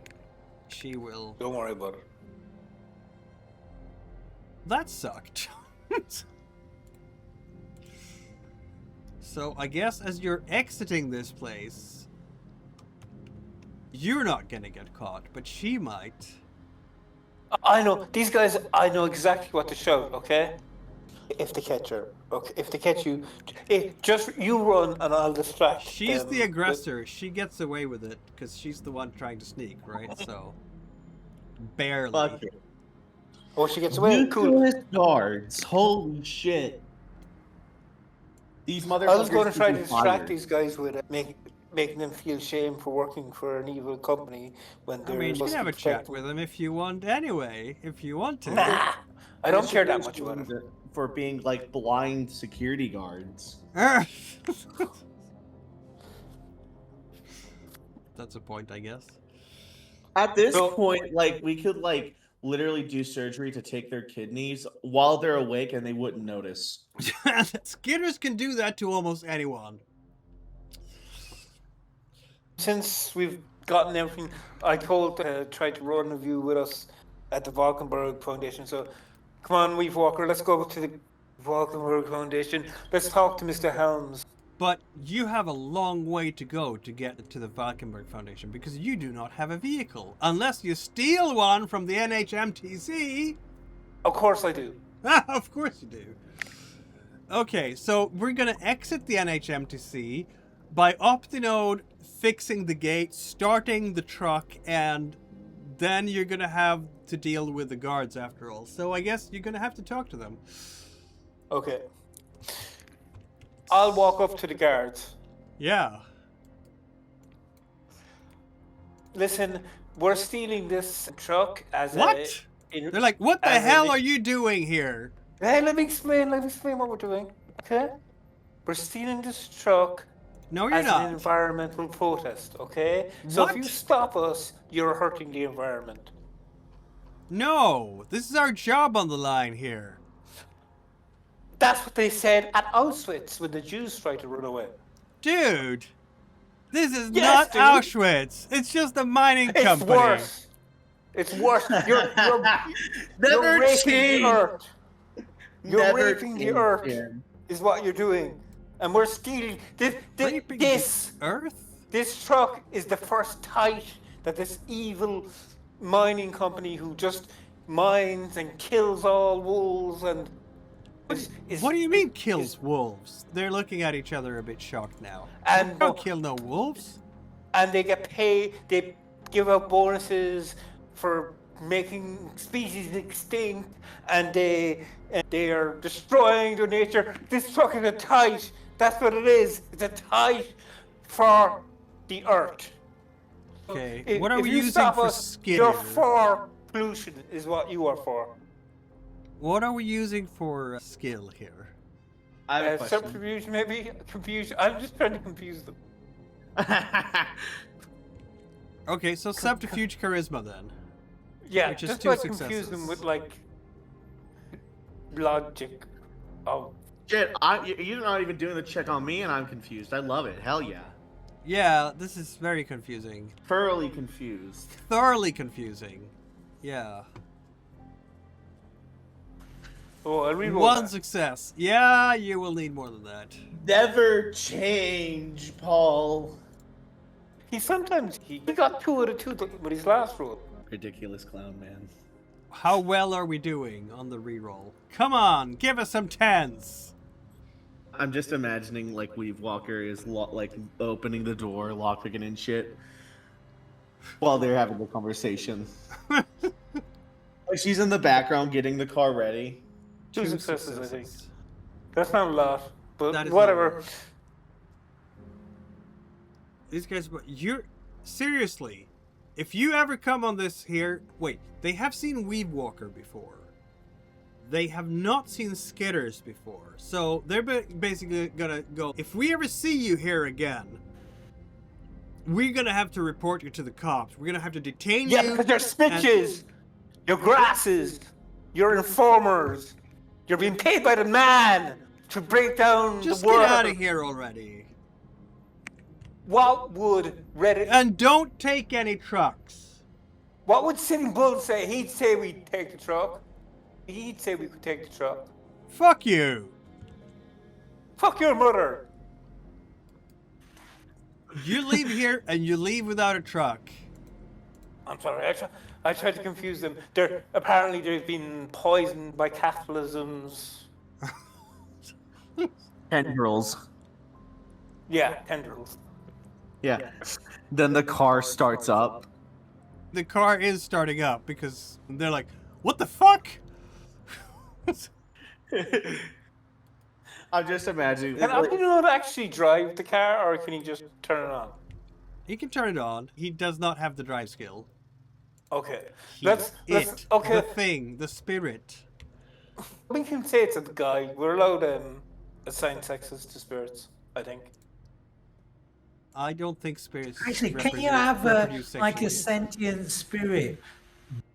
She will. don't worry about it. That sucked. So I guess as you're exiting this place, you're not gonna get caught, but she might. I know these guys. I know exactly what to shout. Okay, if they catch her. Okay, if they catch you, just you run and I'll distract. She's them the with- aggressor. She gets away with it because she's the one trying to sneak, right? So barely. Fuck it. Oh, she gets away. Cool. Nucleus guards. Holy shit. These motherfuckers. I was going to try to should be distract fired. these guys with making them feel shame for working for an evil company when I they're mean, you can supposed to have a be chat protecting- with him if you want anyway, if you want to. Nah, I don't care that much Distribution about it. for being like blind security guards. That's a point, I guess. At this So- point, like we could like literally do surgery to take their kidneys while they're awake and they wouldn't notice. Skidders can do that to almost anyone. Since we've gotten everything, I told tried to run a view with us at the Valkenburg Foundation. So, come on, Weave Walker, let's go to the Valkenburg Foundation. Let's talk to Mr. Helms. But you have a long way to go to get to the Valkenburg Foundation because you do not have a vehicle. Unless you steal one from the NHMTC. Of course I do. Of course you do. Okay, so we're going to exit the NHMTC by up the node, fixing the gate, starting the truck, and then you're going to have to deal with the guards after all. So I guess you're going to have to talk to them. Okay. I'll walk up to the guards. Yeah. Listen, we're stealing this truck as What? a... They're like, what the as hell an- are you doing here? Hey, let me explain what we're doing, okay? We're stealing this truck No, you're as an not. environmental protest, okay? So What? if you stop us, you're hurting the environment. No, this is our job on the line here. That's what they said at Auschwitz when the Jews tried to run away. Dude, this is Yes, not dude. Auschwitz. It's just a mining It's company. worse. It's worse. You're Never raping change. the earth. You're Never raping the change, earth. Jim. Is what you're doing, and we're stealing Raping this. the Earth? This truck is the first tite that this evil mining company who just mines and kills all wolves and. What do you mean kills wolves? They're looking at each other a bit shocked now. And Don't kill no wolves. and they get paid. They give out bonuses for making species extinct, and they are destroying their nature. This truck is a tite. That's what it is. It's a tite for the earth. Okay, If, what are if we you using stop for us, skill? you're for pollution, is what you are for. What are we using for skill here? I have a question. Subterfuge, maybe? Confusion. I'm just trying to confuse them. Okay, so subterfuge charisma then. Yeah, Which is just 2 to confuse them with, like, logic. Oh, Shit, you're not even doing the check on me, and I'm confused. I love it. Hell yeah. Yeah, this is very confusing. Thoroughly confused. Thoroughly confusing. Yeah. oh, I'll reroll One that. success. Yeah, you will need more than that. Never change, Paul. He got 2 out of 2 with his last roll. Ridiculous clown man. How well are we doing on the reroll? Come on, give us some 10s. I'm just imagining like Weave Walker is like opening the door, lockpicking and shit, while they're having the conversation. Like she's in the background getting the car ready. 2 successes, I think. That's not a lot, but That is whatever. not a lot. These guys, you're seriously. If you ever come on this here, wait, they have seen Weave Walker before. They have not seen Skidders before. So they're basically gonna go, if we ever see you here again, we're gonna have to report you to the cops. We're gonna have to detain Yeah, you. because you're snitches. You're grasses. You're informers. You're being paid by the man to break down Just the get world. out of here already. What would Reddit... And don't take any trucks. What would Sitting Bull say? He'd say we'd take the truck. He'd say we could take the truck. Fuck you. Fuck your mother. You leave here and you leave without a truck. I'm sorry, I tried to confuse them. Apparently there's been poisoned by capitalism's... Tendrils. Yeah, tendrils. Yeah. Then the car starts up. The car is starting up because they're like, what the fuck? I'm just imagining. And do you know to actually drive the car, or can he just turn it on? He can turn it on. He does not have the drive skill. Okay. He's Let's okay. The thing, the spirit. We can say it's a guy. We're allowed assign sexes to spirits, I think. I don't think spirits. Actually, can you have like a sentient spirit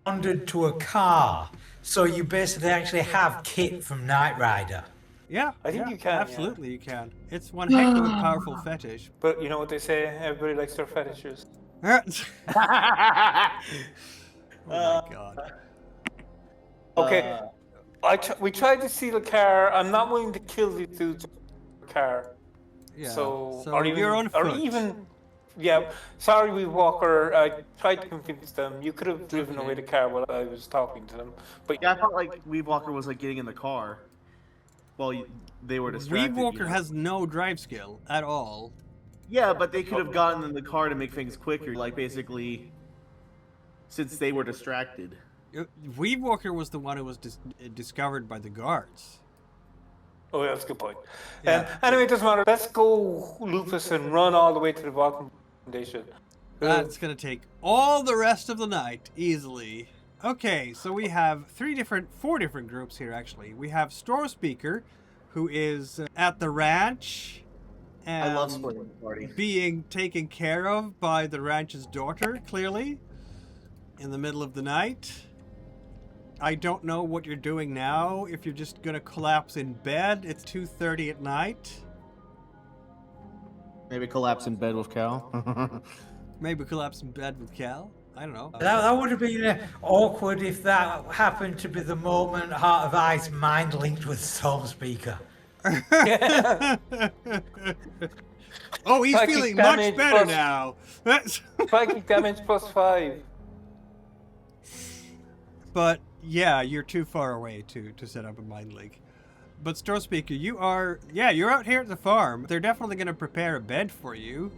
bonded to a car? So you basically actually have Kit from Knight Rider. Yeah, I think you can, yeah. Absolutely, you can. It's one heck of a powerful fetish. But you know what they say? Everybody likes their fetishes. Oh my god. Okay. We tried to steal a car. I'm not willing to kill these dudes with a car. Yeah. So or you're on foot. Or even, yeah. Sorry, Weave Walker. I tried to convince them. You could have driven away the car while I was talking to them. But Yeah, I felt like Weave Walker was like getting in the car while they were distracted. Weave Walker you know? has no drive skill at all. Yeah, but they could have gotten in the car to make things quicker, like basically, since they were distracted. Weave Walker was the one who was discovered by the guards. oh, yeah, that's a good point. Yeah. Anyway, it doesn't matter. Let's go, Lupus, and run all the way to the Vulcan Foundation. That's gonna take all the rest of the night, easily. Okay, so we have four different groups here, actually. We have Storm Speaker, who is at the ranch. And I love splitting the party. being taken care of by the ranch's daughter, clearly, in the middle of the night. I don't know what you're doing now. If you're just gonna collapse in bed, it's 2:30 at night. Maybe collapse in bed with Cal. Maybe collapse in bed with Cal. I don't know. That would have been awkward if that happened to be the moment Heart of Ice mind linked with Storm Speaker. Oh, he's Psychic feeling much damage better plus- now. Psychic damage +5. But yeah, you're too far away to set up a mind link. But Storm Speaker, you're out here at the farm. They're definitely going to prepare a bed for you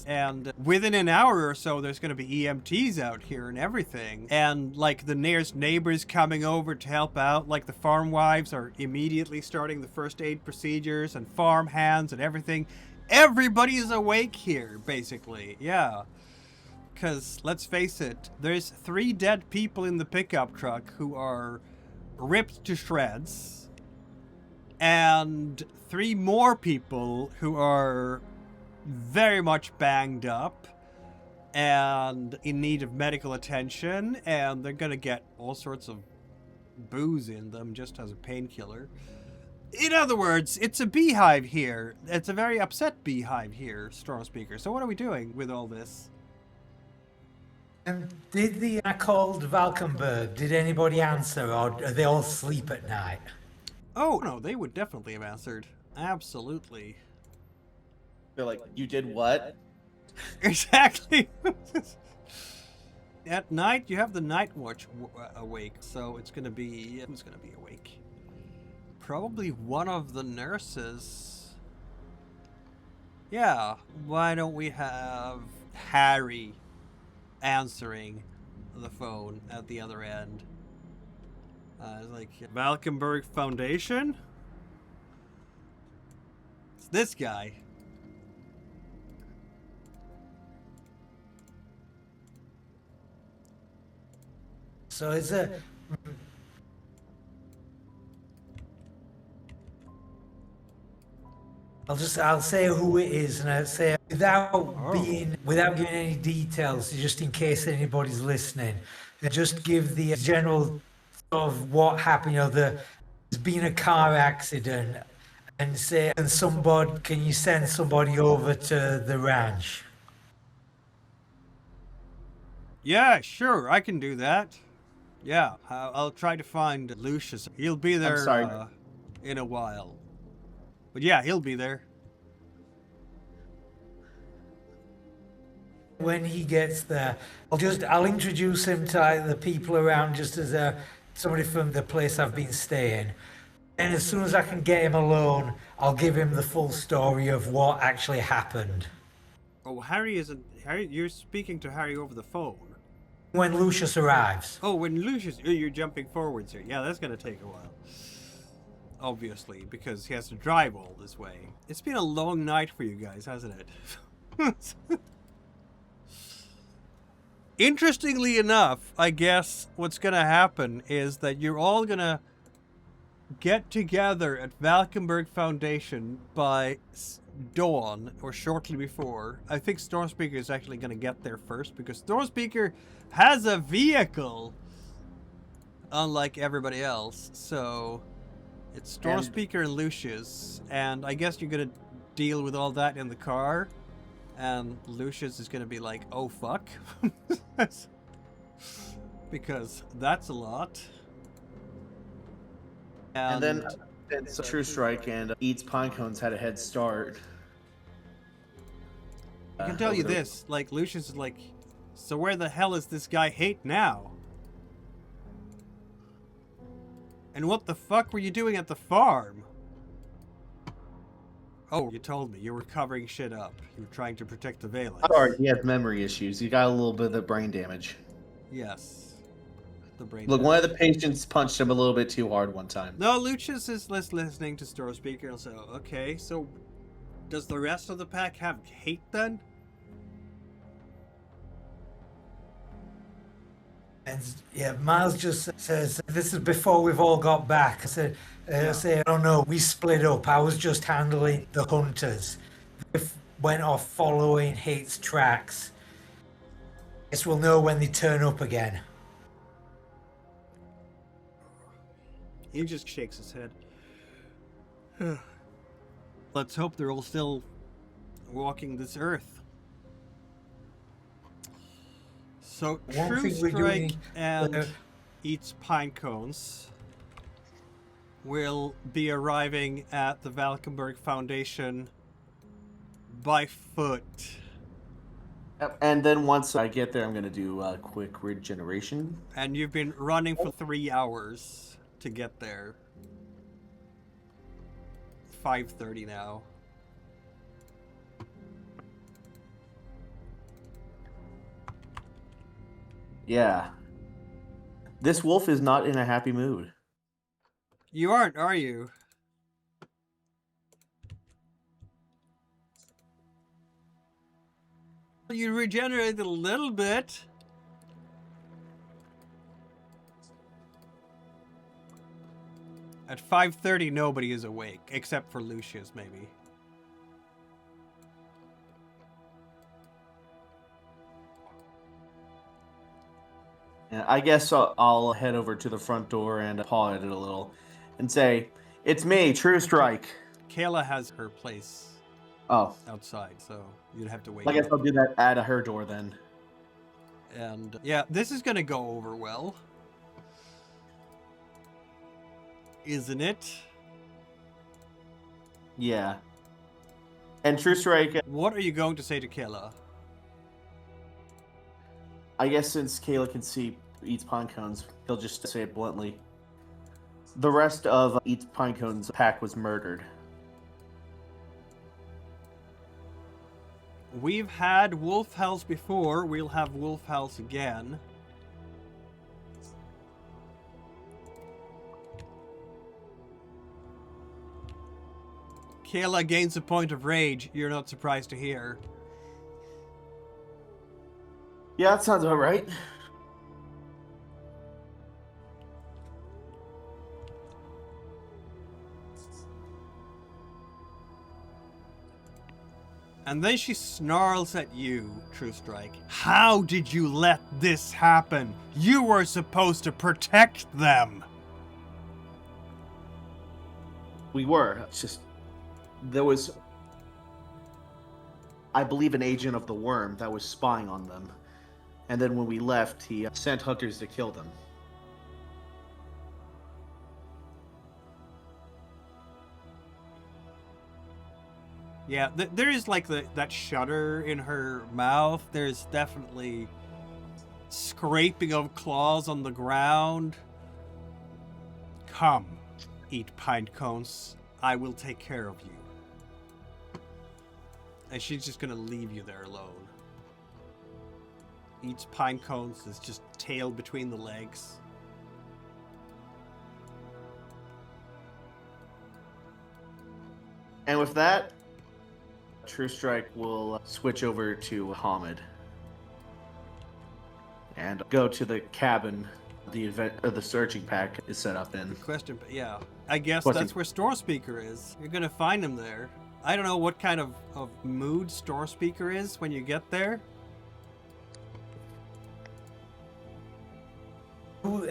and within an hour or so, there's going to be EMTs out here and everything. And like the nearest neighbors coming over to help out, like the farm wives are immediately starting the first aid procedures and farm hands and everything. Everybody is awake here, basically. Yeah. Because, let's face it, there's 3 dead people in the pickup truck who are ripped to shreds. And 3 more people who are very much banged up and in need of medical attention. And they're gonna get all sorts of booze in them just as a painkiller. In other words, it's a beehive here. It's a very upset beehive here, Stormspeaker. So what are we doing with all this? Did I called Valkenburg? Did anybody answer, or are they all asleep at night? Oh, no, they would definitely have answered. Absolutely. They're like, you did what? Exactly. At night, you have the night watch awake, so it's gonna be... Who's gonna be awake? Probably one of the nurses. Yeah, why don't we have Harry answering the phone at the other end? Like, Valkenburg Foundation? It's this guy. So is it? I'll say who it is, and I'll say without giving any details, just in case anybody's listening. Just give the general of what happened. You know, there's been a car accident, and can you send somebody over to the ranch? Yeah, sure, I can do that. Yeah, I'll try to find Lucius. He'll be there in a while. But yeah, he'll be there. When he gets there, I'll introduce him to the people around, just as somebody from the place I've been staying. And as soon as I can get him alone, I'll give him the full story of what actually happened. Oh, Harry isn't... Harry, you're speaking to Harry over the phone. When Lucius arrives. Oh, when Lucius... You're jumping forwards here. Yeah, that's gonna take a while. Obviously, because he has to drive all this way. It's been a long night for you guys, hasn't it? Interestingly enough, I guess what's gonna happen is that you're all gonna get together at Valkenburg Foundation by dawn or shortly before. I think Stormspeaker is actually gonna get there first because Stormspeaker has a vehicle, unlike everybody else. So it's Stormspeaker and Lucius, and I guess you're gonna deal with all that in the car. And Lucius is gonna be like, oh fuck. Because that's a lot. And then it's a true strike, and Eats Pinecones had a head start. I can tell you this, like, Lucius is like, so where the hell is this guy Hate now? And what the fuck were you doing at the farm? Oh, you told me. You were covering shit up. You were trying to protect the Valence. Sorry, he has memory issues. He got a little bit of the brain damage. Yes. The brain Look, damage. one of the patients punched him a little bit too hard one time. No, Lucius is listening to Stormspeaker and so, okay, so does the rest of the pack have hate then? And yeah, Miles just says, this is before we've all got back. I said, oh no, we split up. I was just handling the hunters. They went off following Hate's tracks. Guess we'll know when they turn up again. He just shakes his head. Let's hope they're all still walking this earth. So, True Strike and Eats Pinecones will be arriving at the Valkenburg Foundation by foot. And then once I get there, I'm going to do a quick regeneration. And you've been running for 3 hours to get there. 5:30 now. Yeah. This wolf is not in a happy mood. You aren't, are you? You regenerate a little bit. At 5:30, nobody is awake, except for Lucius, maybe. Yeah, I guess I'll head over to the front door and paw at it a little and say, "It's me, True Strike." Kayla has her place Oh, outside, so you'd have to wait. I guess I'll do that at her door then. And yeah, this is gonna go over well. Isn't it? Yeah. And True Strike, What are you going to say to Kayla? I guess since Kayla can see Eats Pine Cones, he'll just say it bluntly. The rest of Eats Pine Cones' pack was murdered. We've had wolf howls before, we'll have wolf howls again. Kayla gains a point of rage, you're not surprised to hear. Yeah, that sounds about right. And then she snarls at you, True Strike. How did you let this happen? You were supposed to protect them! We were. It's just there was, I believe, an agent of the worm that was spying on them. And then when we left, he sent hunters to kill them. Yeah, there is like that shudder in her mouth. There's definitely scraping of claws on the ground. Come, eat pine cones. I will take care of you. And she's just gonna leave you there alone. Eats pine cones, is just tail between the legs. And with that, True Strike will switch over to Hamid and go to the cabin the searching pack is set up in. Question, but yeah. I guess Question. that's where Storm Speaker is. You're gonna find him there. I don't know what kind of mood Storm Speaker is when you get there.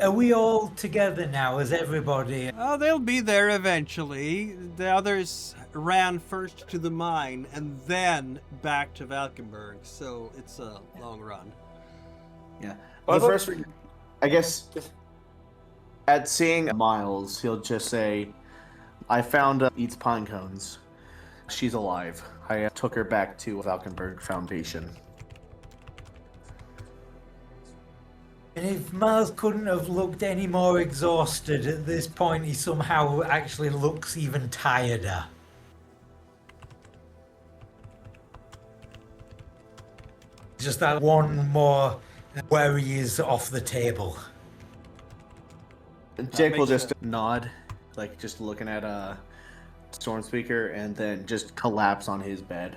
Are we all together now? Is everybody? Oh, they'll be there eventually. The others ran first to the mine and then back to Valkenburg, so it's a long run. Yeah. Well, The first, I guess, Just- at seeing Miles, he'll just say, "I found Eats Pine Cones. She's alive. I took her back to Valkenburg Foundation." And if Miles couldn't have looked any more exhausted at this point, he somehow actually looks even tireder. Just that one more where he is off the table. Jake will makes just nod, like just looking at Stormspeaker, and then just collapse on his bed.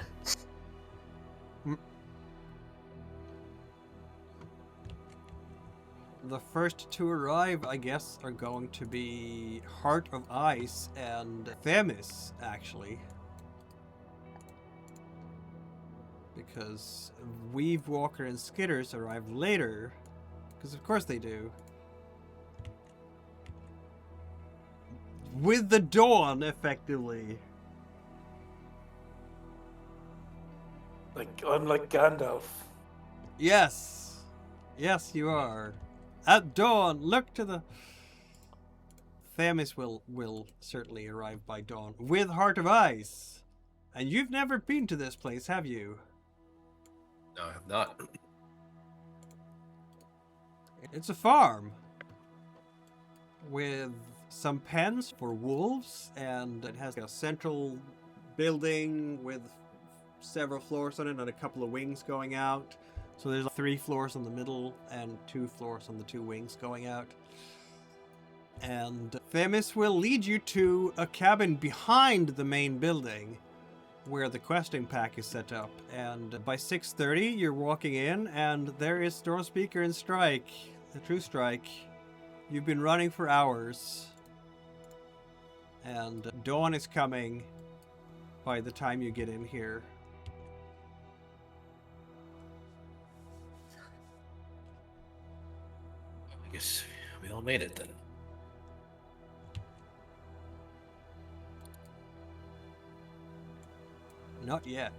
The first to arrive, I guess, are going to be Heart of Ice and Themis, actually. Because Weave, Walker, and Skidders arrive later. Because of course they do. With the dawn, effectively. Like I'm like Gandalf. Yes. Yes, you are. At dawn, look to the... Themis will certainly arrive by dawn. With Heart of Ice. And you've never been to this place, have you? No, I have not. It's a farm. With some pens for wolves. And it has a central building with several floors on it and a couple of wings going out. So there's 3 floors in the middle and 2 floors on the 2 wings going out. And Themis will lead you to a cabin behind the main building. where the questing pack is set up. And by 6:30, you're walking in, and there is Storm Speaker and Strike, the True Strike. You've been running for hours, and dawn is coming by the time you get in here. I guess we all made it then. Not yet.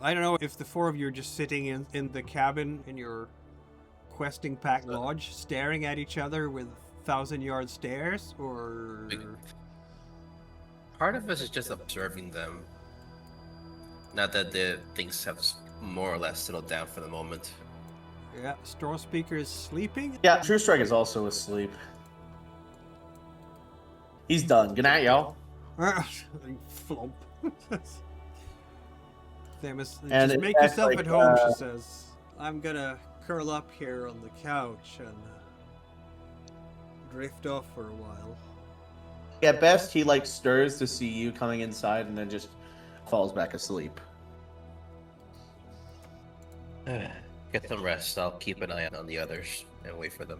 I don't know if the four of you are just sitting in the cabin in your questing pack lodge, staring at each other with 1,000-yard stares, or... Part of us is just observing them. Not that the things have more or less settled down for the moment. Yeah, Storm Speaker is sleeping? Yeah, True Strike is also asleep. He's done. Good night, y'all. Flump. Themis, And just it's make yourself like, at home, she says. I'm gonna curl up here on the couch and drift off for a while. At best, he like stirs to see you coming inside and then just falls back asleep. Get some rest. I'll keep an eye on the others and wait for them.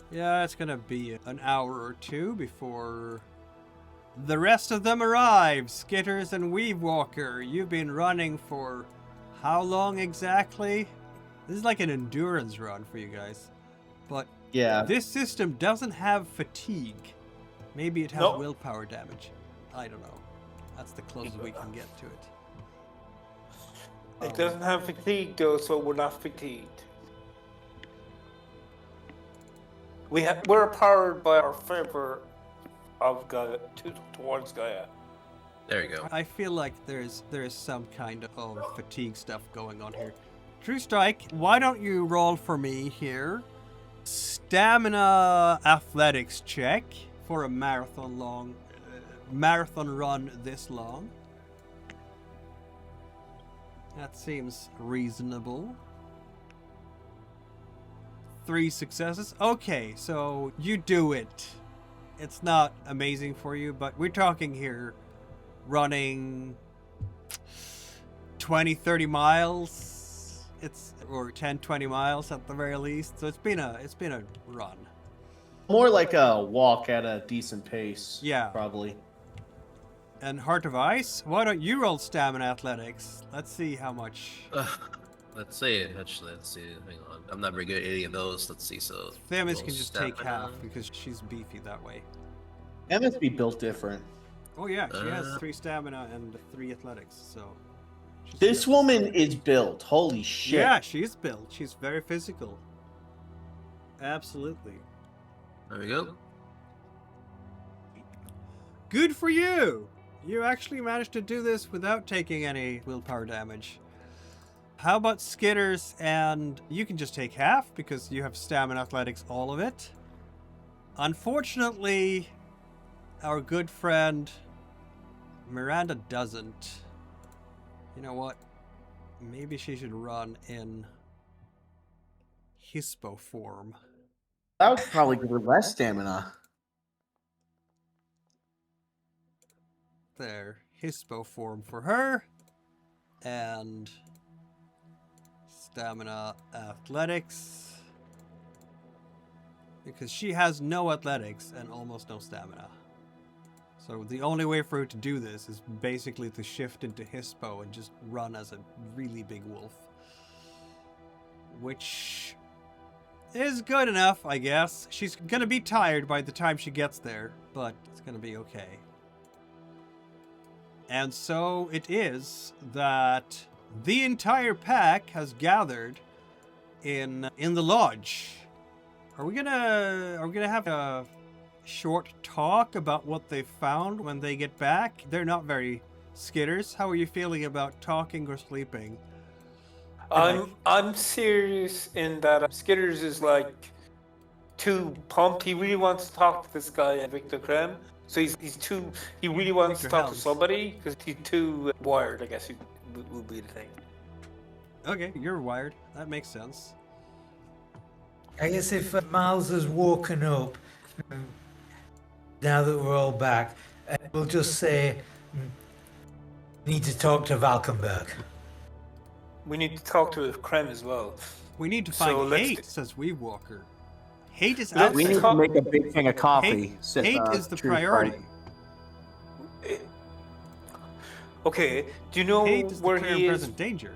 Yeah, it's gonna be an hour or two before the rest of them arrive. Skidders and Weavewalker, you've been running for how long exactly? This is like an endurance run for you guys. But Yeah. this system doesn't have fatigue. Maybe it has Nope. willpower damage. I don't know. That's the closest we can get to it. It doesn't have fatigue though, so we're not fatigued. We're powered by our favor of Gaia towards Gaia. There you go. I feel like there is some kind of fatigue stuff going on here. True Strike, why don't you roll for me here? Stamina athletics check for a marathon run this long. That seems reasonable. 3 successes. Okay, so you do it. It's not amazing for you, but we're talking here running 20-30 miles. Or 10-20 miles at the very least. So it's been a run. More like a walk at a decent pace. Yeah. Probably. And Heart of Ice, why don't you roll stamina athletics? Let's see how much. Let's see. Actually, let's see. Hang on. I'm not very good at any of those. Let's see. So Themis roll can just take stamina. half because she's beefy that way. That must be built different. Oh yeah, she has 3 stamina and 3 athletics, so. she's This good. woman is built. Holy shit. Yeah, she's built. She's very physical. Absolutely. There we go. Good for you! You actually managed to do this without taking any willpower damage. How about Skidders? And you can just take half because you have stamina athletics, all of it. Unfortunately, our good friend Miranda doesn't. You know what? Maybe she should run in Hispo form. That would probably give her less stamina. There, Hispo form for her. And stamina athletics. Because she has no athletics and almost no stamina. So the only way for her to do this is basically to shift into Hispo and just run as a really big wolf. Which is good enough, I guess. She's gonna be tired by the time she gets there, but it's gonna be okay. And so it is that the entire pack has gathered in the lodge. Are we gonna have a short talk about what they found when they get back? They're not very Skidders. How are you feeling about talking or sleeping? I'm serious in that Skidders is like too pumped. He really wants to talk to this guy, Victor Krem. So he really wants Victor to talk Helms. to somebody because he's too wired, I guess would be the thing. Okay, you're wired. That makes sense. I guess if Miles has woken up, now that we're all back, we'll just say, need to talk to Valkenberg. We need to talk to Krem as well. We need to So find let's Hate, do- says Weewalker. Hate is Let's out We there. need to talk- make a big thing of coffee. Hate is the priority. Okay, do you know Hate is the where clear he and is? present danger,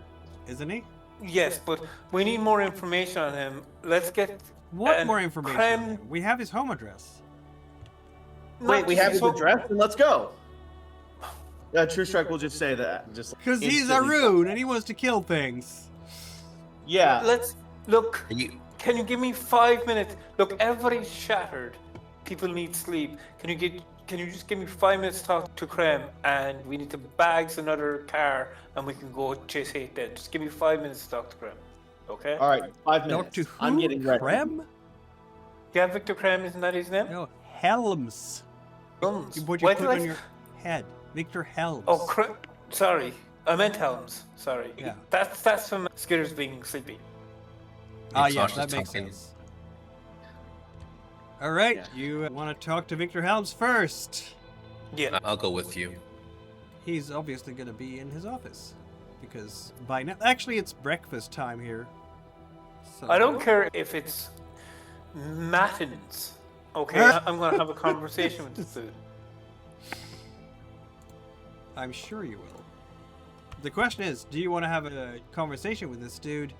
isn't he? Yes, but we need more information on him. Let's get. What and more information? Krem- on him? We have his home address. Wait, not we just have his home- address, and let's go. True Strike will just say that. Just Because he's a instantly. rune and he wants to kill things. Yeah. Let's look. And you, Can you give me 5 minutes? Look, everybody's shattered. People need sleep. Can you just give me 5 minutes to talk to Krem, and we need to bags another car and we can go chase Hate then. Just give me 5 minutes to talk to Krem. Okay? All right, 5 minutes. Doctor Who? I'm getting ready. Krem? Yeah, Victor Krem, isn't that his name? No, Helms. Helms. What you Why put did I on s- your head. Victor Helms. Oh, sorry. I meant Helms. Sorry. Yeah. That's from Skidders being sleepy. Ah, It's yeah, also that makes talking. sense. All right, Yeah. you want to talk to Victor Helms first. Yeah. I'll go with you. He's obviously going to be in his office because by now, actually, it's breakfast time here. So I don't care if it's matins. Okay, I'm going to have a conversation with this dude. I'm sure you will. The question is, do you want to have a conversation with this dude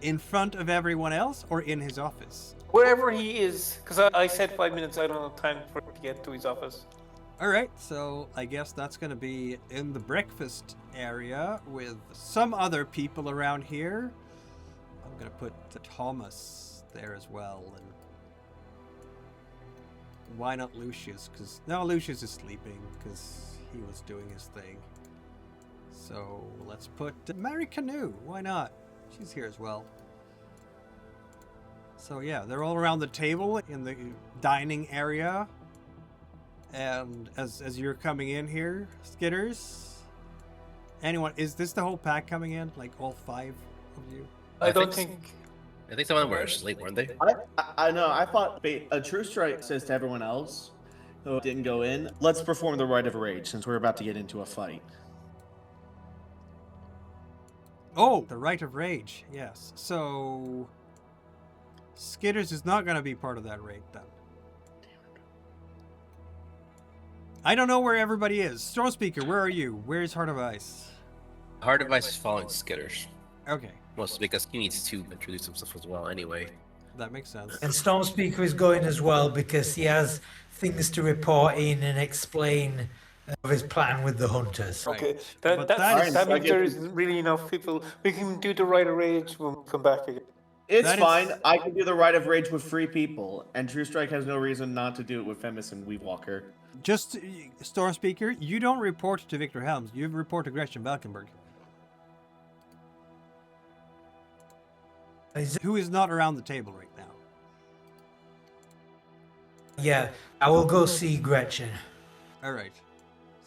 in front of everyone else or in his office? Wherever he is, because I said 5 minutes, I don't have time for to get to his office. All right, so I guess that's going to be in the breakfast area with some other people around here. I'm going to put Thomas there as well. And why not Lucius? Because no, Lucius is sleeping because he was doing his thing. So let's put Mary Canoe. Why not? She's here as well. So yeah, they're all around the table in the dining area. And as you're coming in here, Skidders, anyone, is this the whole pack coming in? Like all 5 of you? I don't think think. I think some of them were asleep, weren't they? I know. I thought a True Strike says to everyone else who didn't go in, let's perform the Rite of Rage since we're about to get into a fight. Oh, the Rite of Rage, yes. So Skidders is not going to be part of that raid then. I don't know where everybody is. Stormspeaker, where are you? Where's Heart of Ice? Hard Device is following Skidders. Okay, Mostly because he needs to introduce himself as well anyway. that makes sense. And Stormspeaker is going as well because he has things to report in and explain of his plan with the hunters. Right. Okay, But that that means is- there isn't really enough people. We can do the Rite of Rage when we come back again. It's That is- fine. I can do the Rite of Rage with 3 people, and True Strike has no reason not to do it with Femis and Weedwalker. Just, Stormspeaker, you don't report to Victor Helms. You report to Gretchen Valkenberg, who is not around the table right now. Yeah, I will go see Gretchen. All right.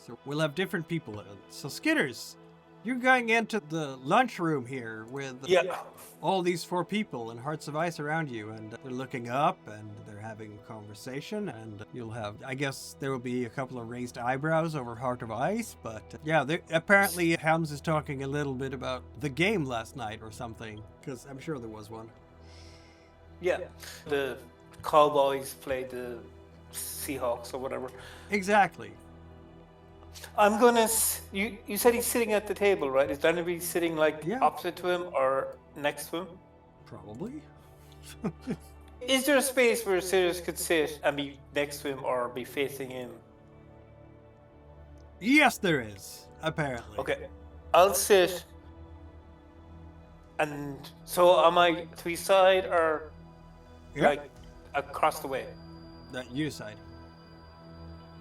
So we'll have different people. So Skidders, you're going into the lunchroom here with Yeah. all these 4 people and Hearts of Ice around you, and they're looking up and they're having a conversation, and you'll have, I guess there will be a couple of raised eyebrows over Heart of Ice, but yeah, apparently Helms is talking a little bit about the game last night or something, because I'm sure there was one. Yeah. The Cowboys played the Seahawks or whatever. Exactly. I'm gonna. You said he's sitting at the table, right? Is there anybody sitting like Yeah. opposite to him or next to him? Probably. Is there a space where Sirius could sit and be next to him or be facing him? Yes, there is, apparently. Okay, I'll sit. And so am I to his side or Yep. like across the way? That you decide.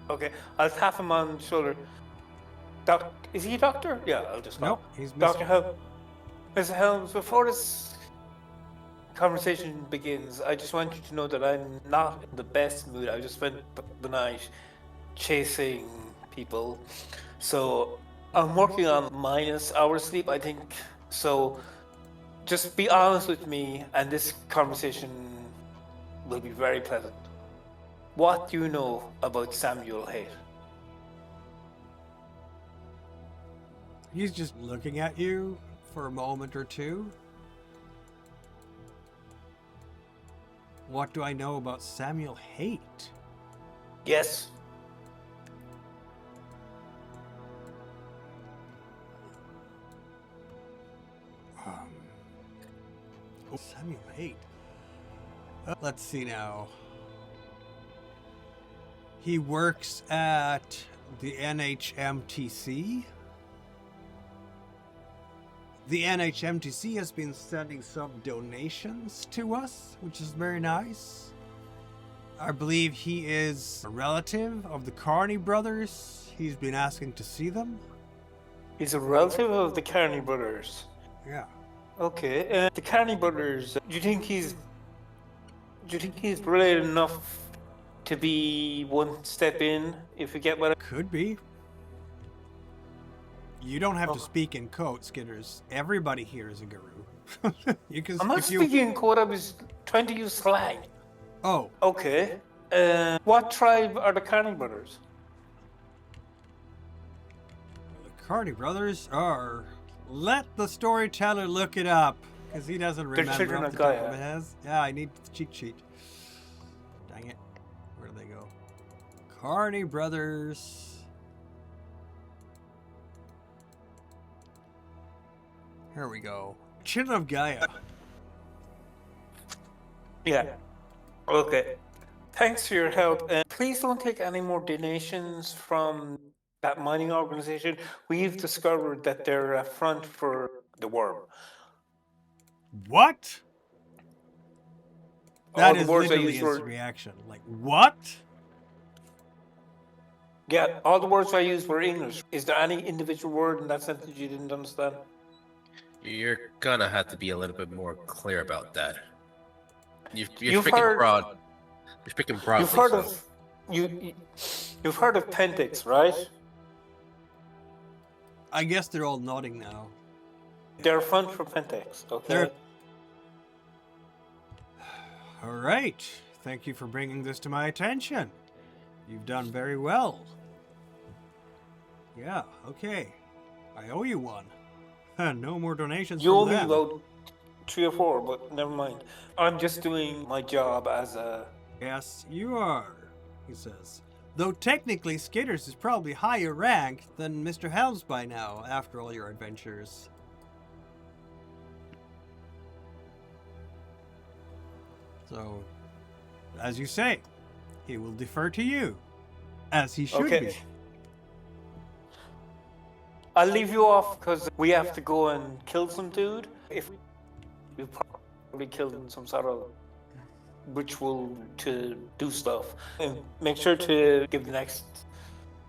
Okay, I'll tap him on the shoulder. Is he a doctor? Yeah, I'll just go. Nope, he's Dr. Mr. Helms. Mr. Helms, before this conversation begins, I just want you to know that I'm not in the best mood. I just spent the night chasing people. So I'm working on minus hours sleep, I think. So just be honest with me, and this conversation will be very pleasant. What do you know about Samuel Haight? He's just looking at you for a moment or two. What do I know about Samuel Haight? Yes. Samuel Haight. Let's see now. He works at the NHMTC. The NHMTC has been sending some donations to us, which is very nice. I believe he is a relative of the Carney brothers. He's been asking to see them. He's a relative of the Carney brothers. Yeah. Okay. The Carney brothers. Do you think he's related enough to be one step in? If you get what I... Could be. You don't have to speak in code, Skidders. Everybody here is a guru. You can. I'm not speaking in code. I was trying to use slang. Oh, Okay. What tribe are the Carney brothers? the Carney brothers are. Let the storyteller look it up, because he doesn't remember. children off of the top Gaia. of his head. Yeah, I need the cheat sheet. Dang it. Where do they go? Carney brothers. Here we go. Children of Gaia. Yeah. Okay. Thanks for your help. Please don't take any more donations from that mining organization. We've discovered that they're a front for the worm. What? All That the is words I literally used his were- reaction. Like, what? Yeah, all the words I used were English. Is there any individual word in that sentence you didn't understand? You're gonna have to be a little bit more clear about that. You're You've speaking heard- broad. You're speaking broadly. You've heard so- of you've heard of Pentex, right? I guess they're all nodding now. They're a front for Pentex. Okay. They're- All right. Thank you for bringing this to my attention. You've done very well. Yeah, okay. I owe you one. No more donations You from owe me them. about 3 or 4, but never mind. I'm just doing my job as a. Yes, you are, he says. Though technically Skidders is probably higher ranked than Mr. Helms by now, after all your adventures. So, as you say, he will defer to you, as he should Okay. be. I'll leave you off because we have to go and kill some dude. If we probably killed in some sort of ritual to do stuff, and make sure to give the next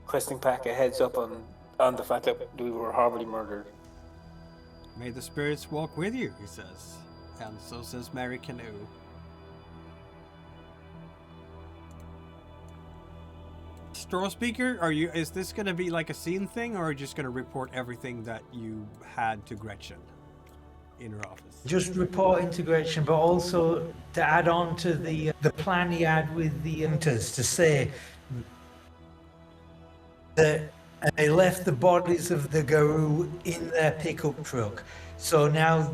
questing pack a heads up on the fact that we were horribly murdered. May the spirits walk with you, he says. And so says Mary Canoe. Straw Speaker, is this gonna be like a scene thing, or are you just gonna report everything that you had to Gretchen in her office? Just report integration, but also to add on to the plan he had with the hunters to say that they left the bodies of the Garou in their pickup truck. So now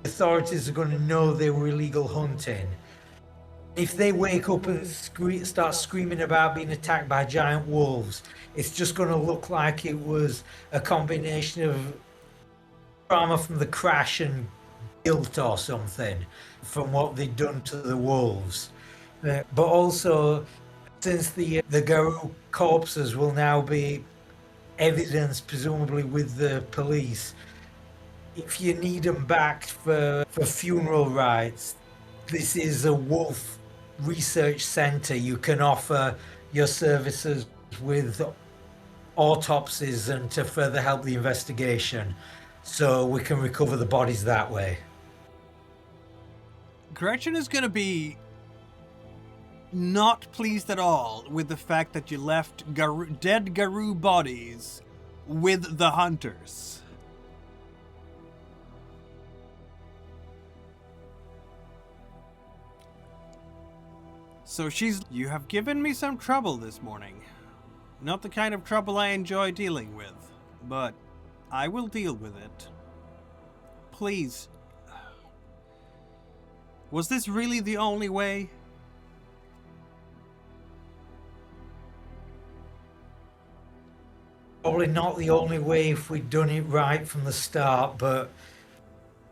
the authorities are going to know they were illegal hunting. If they wake up and start screaming about being attacked by giant wolves, it's just going to look like it was a combination of trauma from the crash and guilt or something from what they'd done to the wolves. But also, since the Garou corpses will now be evidence, presumably with the police, if you need them back for funeral rites, this is a wolf research center. You can offer your services with autopsies and to further help the investigation, so we can recover the bodies that way. Gretchen is gonna be not pleased at all with the fact that you left dead Garou bodies with the hunters. So you have given me some trouble this morning. Not the kind of trouble I enjoy dealing with, but I will deal with it. Please. Was this really the only way? Probably not the only way if we'd done it right from the start, but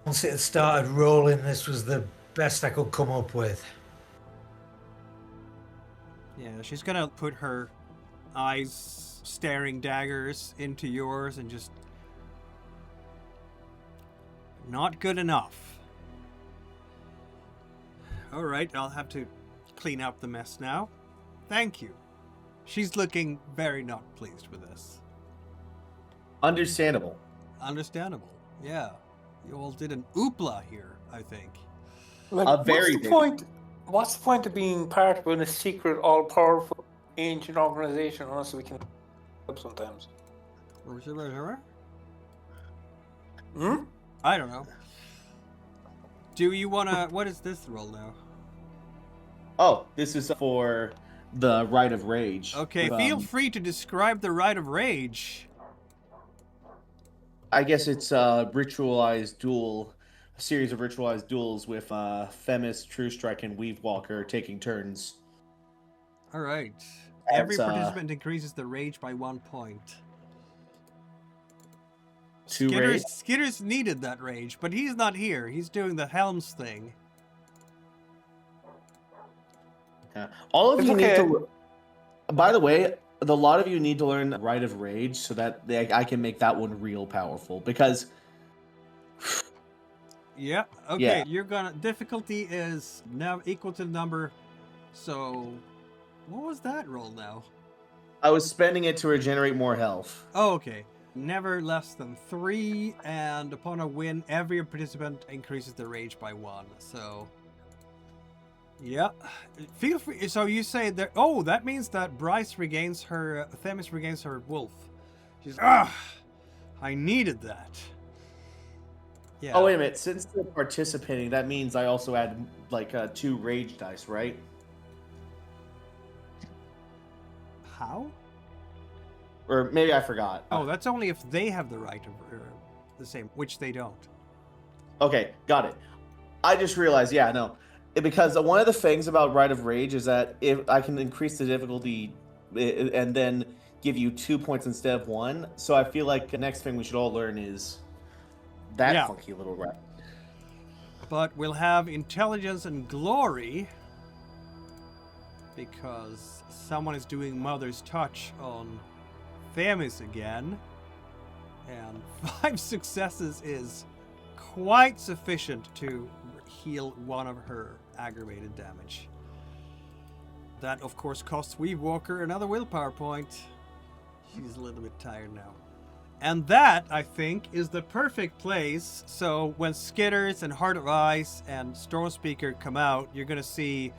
once it had started rolling, this was the best I could come up with. Yeah, she's gonna put her eyes staring daggers into yours and just... Not good enough. Alright, I'll have to clean up the mess now. Thank you. She's looking very not pleased with this. Understandable. Understandable. Yeah. You all did an oopla here, I think. Like, A very what's the big- point? What's the point of being part of a secret, all-powerful, ancient organization unless we can help sometimes? Hmm? I don't know. Do you wanna... What is this roll now? Oh, this is for the Rite of Rage. Okay, feel free to describe the Rite of Rage. I guess it's a ritualized duel, a series of ritualized duels with Themis, True Strike, and Weave Walker taking turns. Alright. Every That's, participant increases the rage by 1 point. Two rage? Skidders needed that rage, but he's not here. He's doing the Helms thing. All of It's you need okay. to. By the way, a lot of you need to learn Rite of Rage so that I can make that one real powerful. Because Yeah, okay. Yeah. You're gonna... Difficulty is now equal to the number. So... What was that roll now? I was spending it to regenerate more health. Oh, okay. Never less than 3, and upon a win, every participant increases the rage by 1. So, yeah. Feel free. So you say that? Oh, that means that Bryce regains her. Themis regains her wolf. She's I needed that. Yeah. Oh wait a minute! Since they're participating, that means I also add like 2 rage dice, right? How? Or maybe I forgot. Oh, that's only if they have the right of the same, which they don't. Okay, got it. I just realized, yeah, no. Because one of the things about Rite of Rage is that if I can increase the difficulty and then give you 2 points instead of 1. So I feel like the next thing we should all learn is that Yeah. funky little rat. But we'll have intelligence and glory because someone is doing Mother's Touch on Themis again. And 5 successes is quite sufficient to heal 1 of her aggravated damage. That, of course, costs Weave Walker another willpower point. She's a little bit tired now. And that, I think, is the perfect place. So when Skidders and Heart of Ice and Stormspeaker come out, you're going to see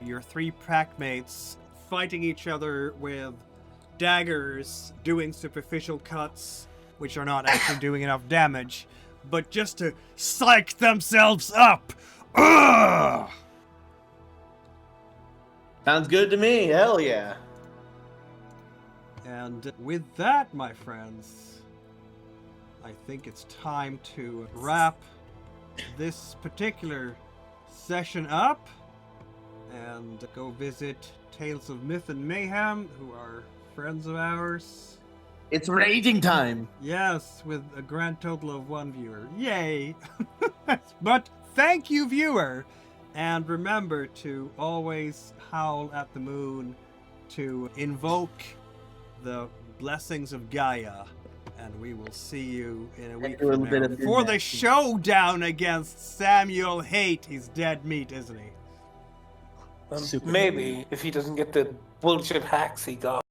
your 3 packmates fighting each other with daggers, doing superficial cuts, which are not actually doing enough damage, but just to psych themselves up. Ugh! Sounds good to me. Hell yeah. And with that, my friends, I think it's time to wrap this particular session up and go visit Tales of Myth and Mayhem, who are friends of ours. It's raging time. Yes, with a grand total of 1 viewer. Yay! But thank you, viewer! And remember to always howl at the moon to invoke the blessings of Gaia. And we will see you in a week do a from little bit now of for the midnight. showdown against Samuel Haight. He's dead meat, isn't he? Super. Maybe if he doesn't get the bullshit hacks he got.